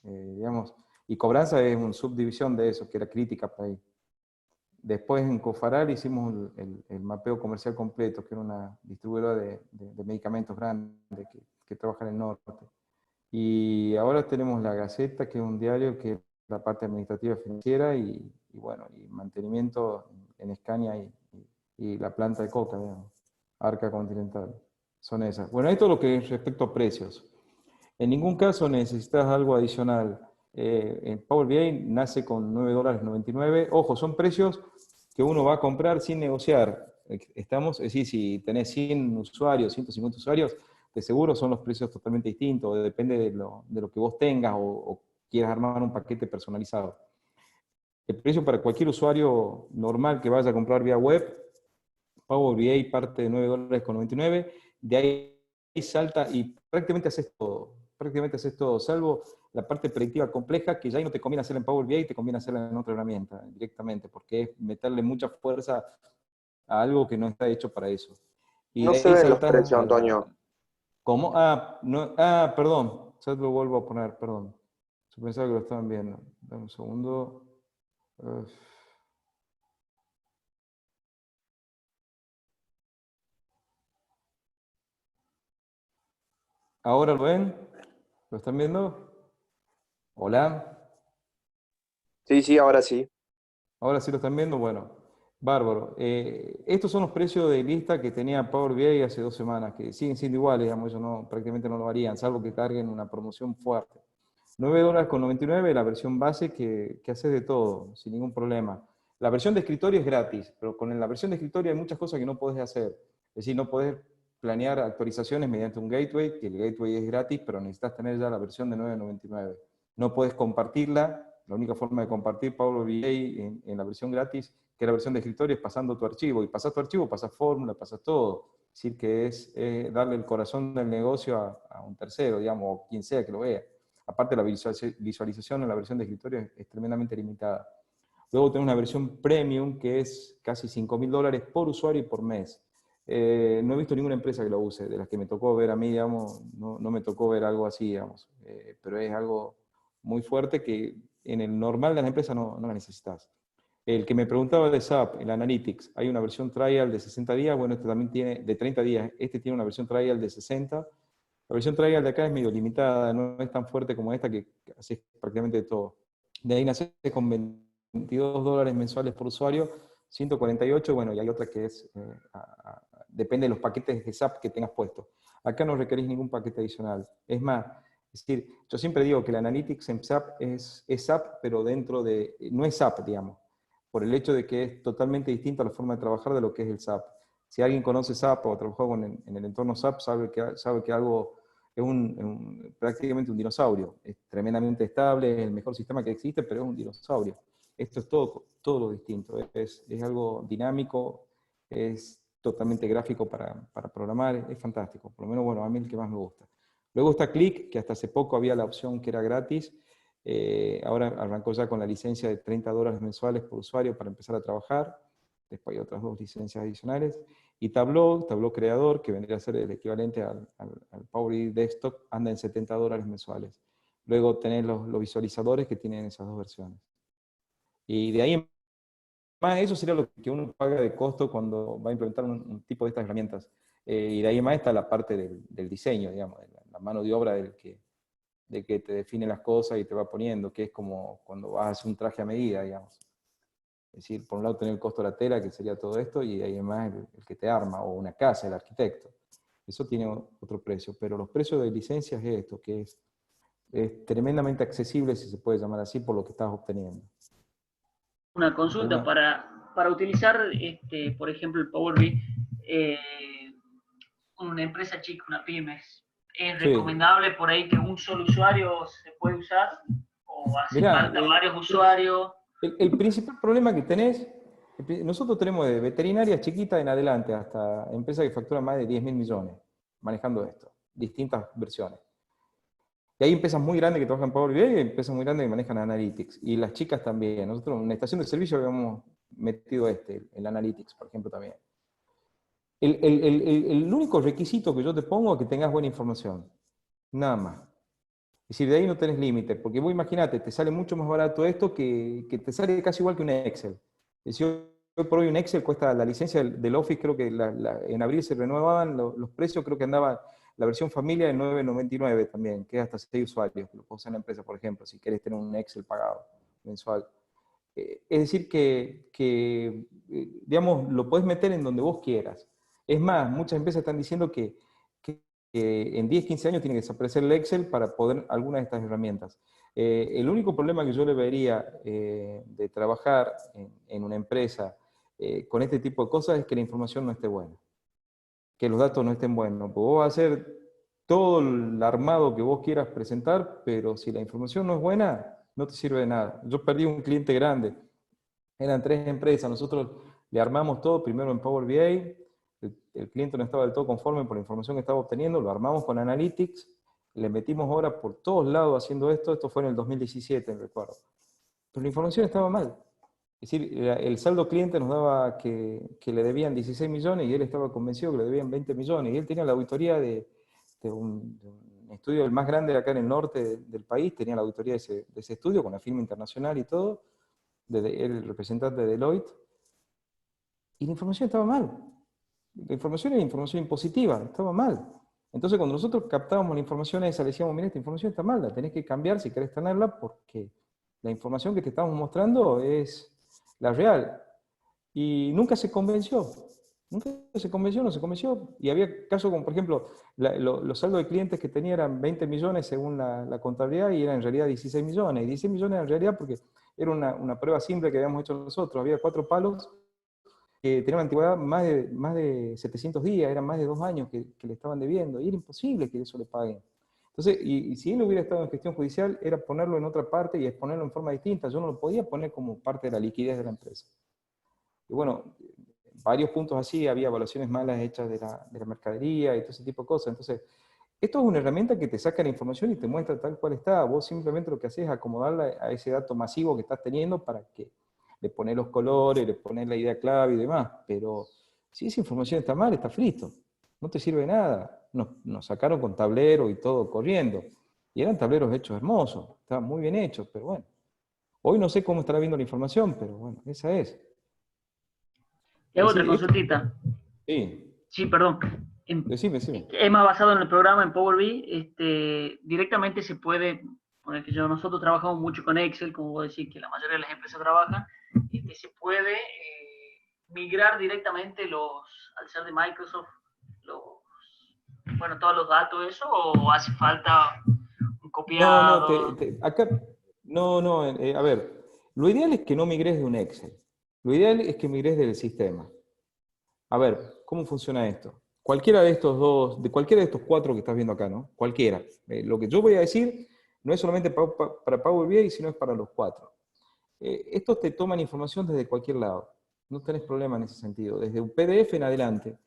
digamos, y cobranza es una subdivisión de eso, que era crítica para ahí. Después en Cofaral hicimos el mapeo comercial completo, que era una distribuidora de medicamentos grande que trabaja en el norte. Y ahora tenemos La Gaceta, que es un diario que es la parte administrativa financiera y bueno, y mantenimiento en Escania y la planta de coca, digamos, Arca Continental. Son esas. Bueno, esto es lo que es respecto a precios. En ningún caso necesitas algo adicional. En Power BI nace con $9.99. Ojo, son precios que uno va a comprar sin negociar. Es decir, si tenés 100 usuarios, 150 usuarios, de seguro son los precios totalmente distintos, depende de lo que vos tengas o quieras armar un paquete personalizado. El precio para cualquier usuario normal que vaya a comprar vía web, Power BI parte de $9.99, de ahí salta y prácticamente haces todo, salvo la parte predictiva compleja, que ya ahí no te conviene hacerla en Power BI, te conviene hacerla en otra herramienta directamente, porque es meterle mucha fuerza a algo que no está hecho para eso. Y No de se ahí ven los saltas precios, Antonio. ¿Cómo? Perdón, ya te lo vuelvo a poner, perdón. Yo pensaba que lo estaban viendo. Dame un segundo. ¿Ahora lo ven? ¿Lo están viendo? ¿Hola? Sí, ahora sí. ¿Ahora sí lo están viendo? Bueno, bárbaro. Estos son los precios de lista que tenía Power BI hace 2 semanas, que siguen siendo iguales, digamos, ellos prácticamente no lo varían, salvo que carguen una promoción fuerte. $9.99 la versión base que hace de todo, sin ningún problema. La versión de escritorio es gratis, pero con la versión de escritorio hay muchas cosas que no podés hacer. Es decir, no podés planear actualizaciones mediante un gateway, que el gateway es gratis, pero necesitas tener ya la versión de 9.99. No puedes compartirla, la única forma de compartir Power BI en la versión gratis, que es la versión de escritorio, es pasando tu archivo, y pasas tu archivo, pasas fórmula, pasas todo. Es decir, que es darle el corazón del negocio a un tercero, digamos, o quien sea que lo vea. Aparte, la visualización en la versión de escritorio es tremendamente limitada. Luego tenemos una versión premium que es casi $5.000 por usuario y por mes. No he visto ninguna empresa que lo use, de las que me tocó ver a mí, digamos, no me tocó ver algo así, digamos. Pero es algo muy fuerte que en el normal de las empresas no la necesitas. El que me preguntaba de SAP, el Analytics, hay una versión trial de 60 días, bueno, este también tiene de 30 días, este tiene una versión trial de 60. La versión trial de acá es medio limitada, no es tan fuerte como esta que hace prácticamente de todo. De ahí nace con $22 mensuales por usuario, 148, bueno, y hay otra que es, depende de los paquetes de SAP que tengas puesto. Acá no requerís ningún paquete adicional. Es más, es decir, yo siempre digo que el Analytics en SAP es SAP, pero dentro de, no es SAP, digamos, por el hecho de que es totalmente distinta la forma de trabajar de lo que es el SAP. Si alguien conoce SAP o trabajó en el entorno SAP, sabe que algo es prácticamente un dinosaurio. Es tremendamente estable, es el mejor sistema que existe, pero es un dinosaurio. Esto es todo lo distinto. Es algo dinámico, es totalmente gráfico para programar, es fantástico. Por lo menos, bueno, a mí es el que más me gusta. Luego está Qlik, que hasta hace poco había la opción que era gratis. Ahora arrancó ya con la licencia de $30 mensuales por usuario para empezar a trabajar. Después hay otras 2 licencias adicionales. Y Tableau Creador, que vendría a ser el equivalente al Power BI Desktop, anda en $70 mensuales. Luego tenés los visualizadores que tienen esas 2 versiones. Y de ahí en más, eso sería lo que uno paga de costo cuando va a implementar un tipo de estas herramientas. Y de ahí en más está la parte del diseño, digamos, la mano de obra del que te define las cosas y te va poniendo, que es como cuando vas a hacer un traje a medida, digamos. Es decir, por un lado tener el costo de la tela, que sería todo esto, y ahí además el que te arma, o una casa, el arquitecto. Eso tiene otro precio, pero los precios de licencias es esto, que es tremendamente accesible, si se puede llamar así, por lo que estás obteniendo. Una consulta para utilizar, por ejemplo, el Power BI, una empresa chica, una pyme, ¿es recomendable por ahí que un solo usuario se puede usar? ¿O hace falta varios usuarios? El principal problema que tenés, nosotros tenemos de veterinarias chiquitas en adelante hasta empresas que facturan más de 10.000 millones manejando esto, distintas versiones. Y hay empresas muy grandes que trabajan en Power BI y empresas muy grandes que manejan Analytics. Y las chicas también. Nosotros en una estación de servicio habíamos metido el Analytics, por ejemplo, también. El único requisito que yo te pongo es que tengas buena información. Nada más. Es decir, de ahí no tenés límite. Porque vos imaginate, te sale mucho más barato esto que te sale casi igual que un Excel. Es decir, hoy por hoy un Excel cuesta la licencia del Office, creo que en abril se renuevaban los precios, creo que andaba la versión familia en $9.99 también, que es hasta 6 usuarios, que lo puedo usar en la empresa, por ejemplo, si querés tener un Excel pagado mensual. Es decir, digamos, lo podés meter en donde vos quieras. Es más, muchas empresas están diciendo que en 10, 15 años tiene que desaparecer el Excel para poder algunas de estas herramientas. El único problema que yo le vería de trabajar en una empresa con este tipo de cosas es que la información no esté buena, que los datos no estén buenos. Pues vos vas a hacer todo el armado que vos quieras presentar, pero si la información no es buena, no te sirve de nada. Yo perdí un cliente grande, eran 3 empresas, nosotros le armamos todo, primero en Power BI, el cliente no estaba del todo conforme por la información que estaba obteniendo, lo armamos con Analytics, le metimos horas por todos lados haciendo esto fue en el 2017, recuerdo. Pero la información estaba mal. Es decir, el saldo cliente nos daba que le debían 16 millones y él estaba convencido que le debían 20 millones. Y él tenía la auditoría de un estudio el más grande acá en el norte del país, tenía la auditoría de ese estudio con la firma internacional y todo, el representante de Deloitte, y la información estaba mal. La información era información impositiva, estaba mal. Entonces cuando nosotros captábamos la información esa, le decíamos, mira, esta información está mal, la tenés que cambiar si querés tenerla, porque la información que te estamos mostrando es la real. Y nunca se convenció. Nunca se convenció, no se convenció. Y había casos como, por ejemplo, los saldos de clientes que tenía eran 20 millones según la contabilidad y eran en realidad 16 millones. Y 16 millones en realidad porque era una prueba simple que habíamos hecho nosotros. Había 4 palos que tenía una antigüedad más de 700 días, eran más de 2 años que le estaban debiendo, y era imposible que eso le paguen. Entonces, y si él hubiera estado en gestión judicial, era ponerlo en otra parte y exponerlo en forma distinta. Yo no lo podía poner como parte de la liquidez de la empresa. Y bueno, varios puntos así, había evaluaciones malas hechas de la mercadería y todo ese tipo de cosas. Entonces, esto es una herramienta que te saca la información y te muestra tal cual está. Vos simplemente lo que haces es acomodarla a ese dato masivo que estás teniendo para que le pones los colores, le pones la idea clave y demás. Pero si esa información está mal, está frito. No te sirve de nada. Nos sacaron con tablero y todo corriendo. Y eran tableros hechos hermosos. Estaban muy bien hechos, pero bueno. Hoy no sé cómo estará viendo la información, pero bueno, esa es. Te hago otra consultita. Sí. Sí, perdón. Decime. Es más basado en el programa, en Power BI. Directamente se puede, porque nosotros trabajamos mucho con Excel, como vos decís, que la mayoría de las empresas trabajan, se puede migrar directamente al ser de Microsoft, todos los datos, eso, o hace falta un copiado. A ver, lo ideal es que no migres de un Excel. Lo ideal es que migres del sistema. A ver, ¿cómo funciona esto? Cualquiera de cualquiera de estos 4 que estás viendo acá, ¿no? Cualquiera. Lo que yo voy a decir no es solamente para Power BI, sino es para los 4. Estos te toman información desde cualquier lado. No tenés problema en ese sentido. Desde un PDF en adelante.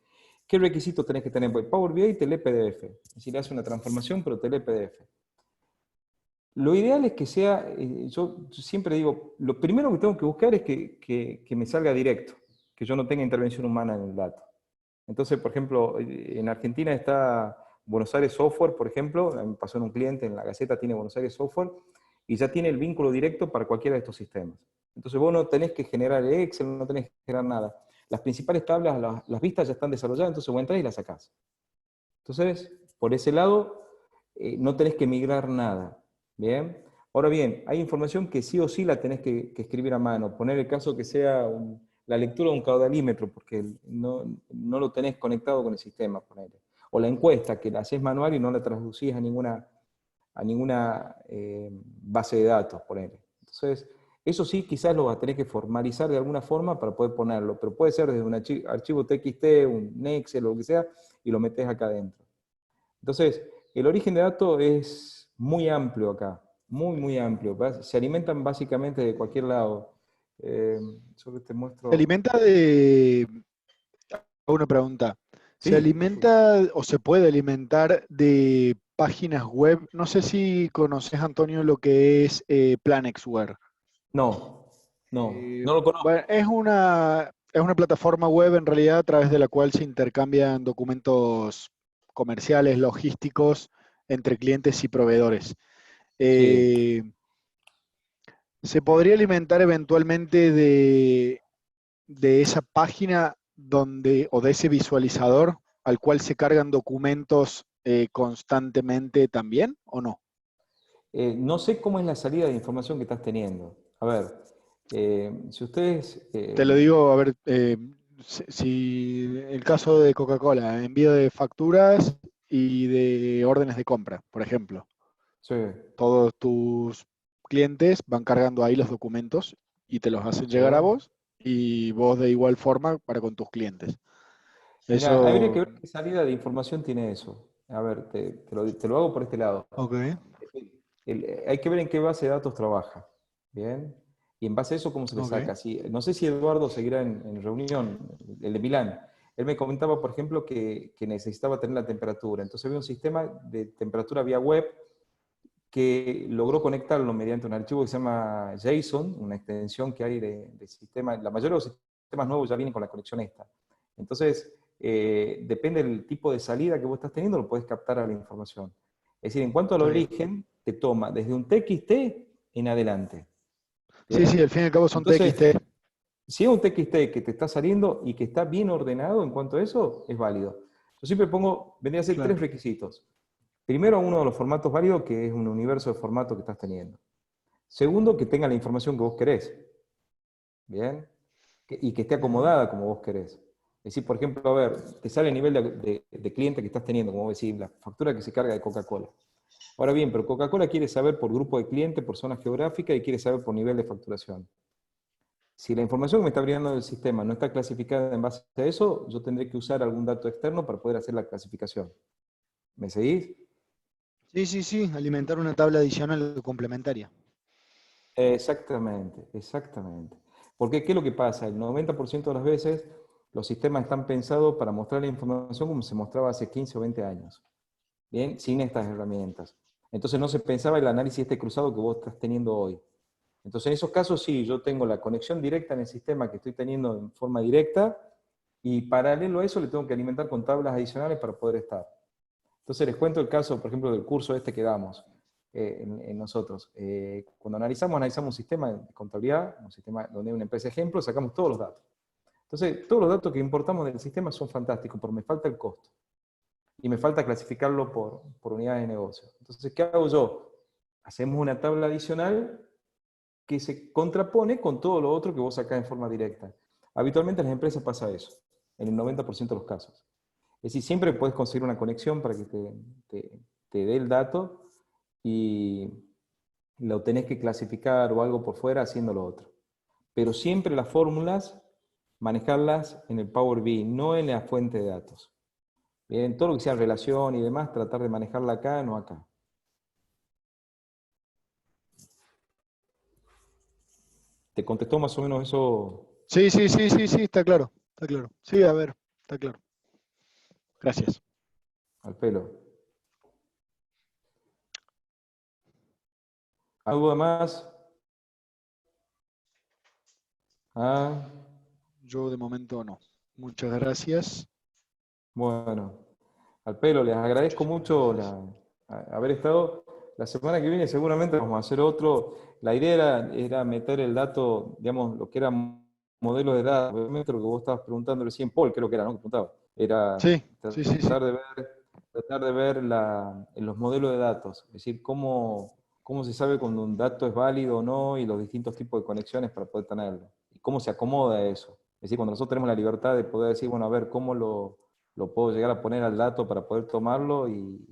¿Qué requisitos tenés que tener? Pues Power BI te lee PDF. Es decir, hace una transformación, pero te lee PDF. Lo ideal es que sea, yo siempre digo, lo primero que tengo que buscar es que me salga directo, que yo no tenga intervención humana en el dato. Entonces, por ejemplo, en Argentina está Buenos Aires Software, por ejemplo, me pasó en un cliente, en la Gaceta tiene Buenos Aires Software, y ya tiene el vínculo directo para cualquiera de estos sistemas. Entonces vos no tenés que generar Excel, no tenés que generar nada. Las principales tablas, las vistas ya están desarrolladas, entonces vos entrás y las sacás. Entonces, por ese lado, no tenés que migrar nada. ¿Bien? Ahora bien, hay información que sí o sí la tenés que escribir a mano. Poner el caso que sea la lectura de un caudalímetro, porque no lo tenés conectado con el sistema. Ponele. O la encuesta, que la haces manual y no la traducís a ninguna base de datos. Ponele. Entonces, eso sí quizás lo vas a tener que formalizar de alguna forma para poder ponerlo, pero puede ser desde un archivo TXT, un Excel o lo que sea, y lo metés acá adentro. Entonces, el origen de datos es muy amplio acá, muy amplio. Se alimentan básicamente de cualquier lado. Yo te muestro. Se alimenta de... Una pregunta. ¿Se alimenta o se puede alimentar de páginas web? No sé si conoces, Antonio, lo que es Planexware. No lo conozco. Bueno, es una plataforma web en realidad a través de la cual se intercambian documentos comerciales, logísticos, entre clientes y proveedores. ¿Se podría alimentar eventualmente de esa página o de ese visualizador al cual se cargan documentos constantemente también, o no? No sé cómo es la salida de información que estás teniendo. A ver, si ustedes... Te lo digo, a ver, si el caso de Coca-Cola, envío de facturas y de órdenes de compra, por ejemplo. Sí. Todos tus clientes van cargando ahí los documentos y te los hacen llegar a vos, y vos de igual forma para con tus clientes. Mirá, habría que ver qué salida de información tiene eso. A ver, te lo hago por este lado. Ok. Hay que ver en qué base de datos trabaja. ¿Bien? Y en base a eso, ¿cómo se le saca? No sé si Eduardo seguirá en reunión, el de Milán. Él me comentaba, por ejemplo, que necesitaba tener la temperatura. Entonces había un sistema de temperatura vía web que logró conectarlo mediante un archivo que se llama JSON, una extensión que hay de sistema. La mayoría de los sistemas nuevos ya vienen con la conexión esta. Entonces, depende del tipo de salida que vos estás teniendo, lo podés captar a la información. Es decir, en cuanto al origen, te toma desde un TXT en adelante. ¿Bien? Sí, al fin y al cabo son TXT. Si es un TXT que te está saliendo y que está bien ordenado en cuanto a eso, es válido. Yo siempre vendría a ser 3 requisitos. Primero, uno de los formatos válidos, que es un universo de formato que estás teniendo. Segundo, que tenga la información que vos querés. ¿Bien? Y que esté acomodada como vos querés. Es decir, por ejemplo, a ver, te sale el nivel de cliente que estás teniendo, como vos decís, la factura que se carga de Coca-Cola. Ahora bien, pero Coca-Cola quiere saber por grupo de clientes, por zona geográfica, y quiere saber por nivel de facturación. Si la información que me está brindando el sistema no está clasificada en base a eso, yo tendré que usar algún dato externo para poder hacer la clasificación. ¿Me seguís? Sí, alimentar una tabla adicional o complementaria. Exactamente, exactamente. Porque ¿qué es lo que pasa? El 90% de las veces los sistemas están pensados para mostrar la información como se mostraba hace 15 o 20 años. Bien, sin estas herramientas. Entonces no se pensaba el análisis cruzado que vos estás teniendo hoy. Entonces en esos casos sí, yo tengo la conexión directa en el sistema que estoy teniendo en forma directa y paralelo a eso le tengo que alimentar con tablas adicionales para poder estar. Entonces les cuento el caso, por ejemplo, del curso este que damos en nosotros. Cuando analizamos un sistema de contabilidad, un sistema donde hay una empresa ejemplo, sacamos todos los datos. Entonces, todos los datos que importamos del sistema son fantásticos, pero me falta el costo. Y me falta clasificarlo por unidades de negocio. Entonces, ¿qué hago yo? Hacemos una tabla adicional que se contrapone con todo lo otro que vos sacás en forma directa. Habitualmente en las empresas pasa eso, en el 90% de los casos. Es decir, siempre puedes conseguir una conexión para que te dé el dato y lo tenés que clasificar o algo por fuera haciendo lo otro. Pero siempre las fórmulas, manejarlas en el Power BI, no en la fuente de datos. Bien, todo lo que sea relación y demás, tratar de manejarla acá, no acá. ¿Te contestó más o menos eso? Sí, está claro, está claro. Sí, a ver, está claro. Gracias. Al pelo. ¿Algo más? ¿Ah? Yo de momento no. Muchas gracias. Bueno, al pelo, les agradezco mucho haber estado. La semana que viene seguramente vamos a hacer otro. La idea era meter el dato, digamos, lo que era modelo de datos. Obviamente lo que vos estabas preguntando recién, Paul creo que era, ¿no? Que preguntaba. Era Sí. tratar de ver los modelos de datos. Es decir, cómo se sabe cuando un dato es válido o no y los distintos tipos de conexiones para poder tenerlo. Y cómo se acomoda eso. Es decir, cuando nosotros tenemos la libertad de poder decir, bueno, a ver, ¿cómo lo puedo llegar a poner al dato para poder tomarlo? Y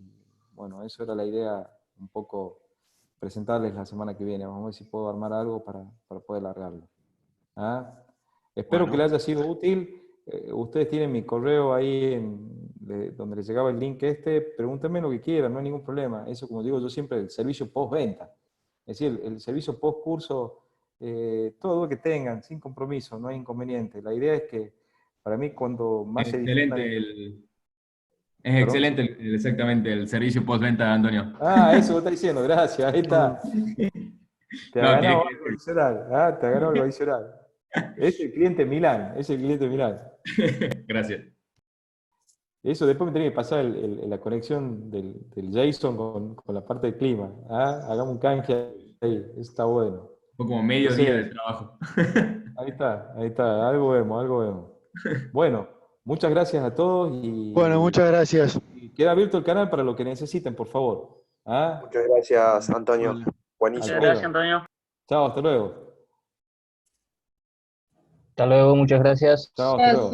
bueno, eso era la idea, un poco presentarles la semana que viene. Vamos a ver si puedo armar algo para poder largarlo. ¿Ah? Espero que les haya sido útil. Ustedes tienen mi correo ahí donde les llegaba el link pregúntenme lo que quieran, no hay ningún problema. Eso, como digo yo siempre, el servicio postventa. Es decir, el servicio post curso, todo lo que tengan, sin compromiso, no hay inconveniente. La idea es que, para mí, cuando más se disfruta... Es excelente exactamente el servicio postventa, Antonio. Ah, eso vos estás diciendo, gracias, ahí está. Te ha ganado algo adicional, te ha ganado algo adicional. Es el cliente Milán, Gracias. Eso después me tiene que pasar la conexión del JSON con la parte del clima. Hagamos un canje ahí, eso está bueno. Fue como medio día de trabajo. Ahí está, algo vemos. Bueno, muchas gracias a todos y... Bueno, muchas gracias. Y queda abierto el canal para lo que necesiten, por favor. Muchas gracias, Antonio. Vale. Buenísimo. Gracias, Antonio. Chao, hasta luego. Hasta luego, muchas gracias. Chao, hasta luego.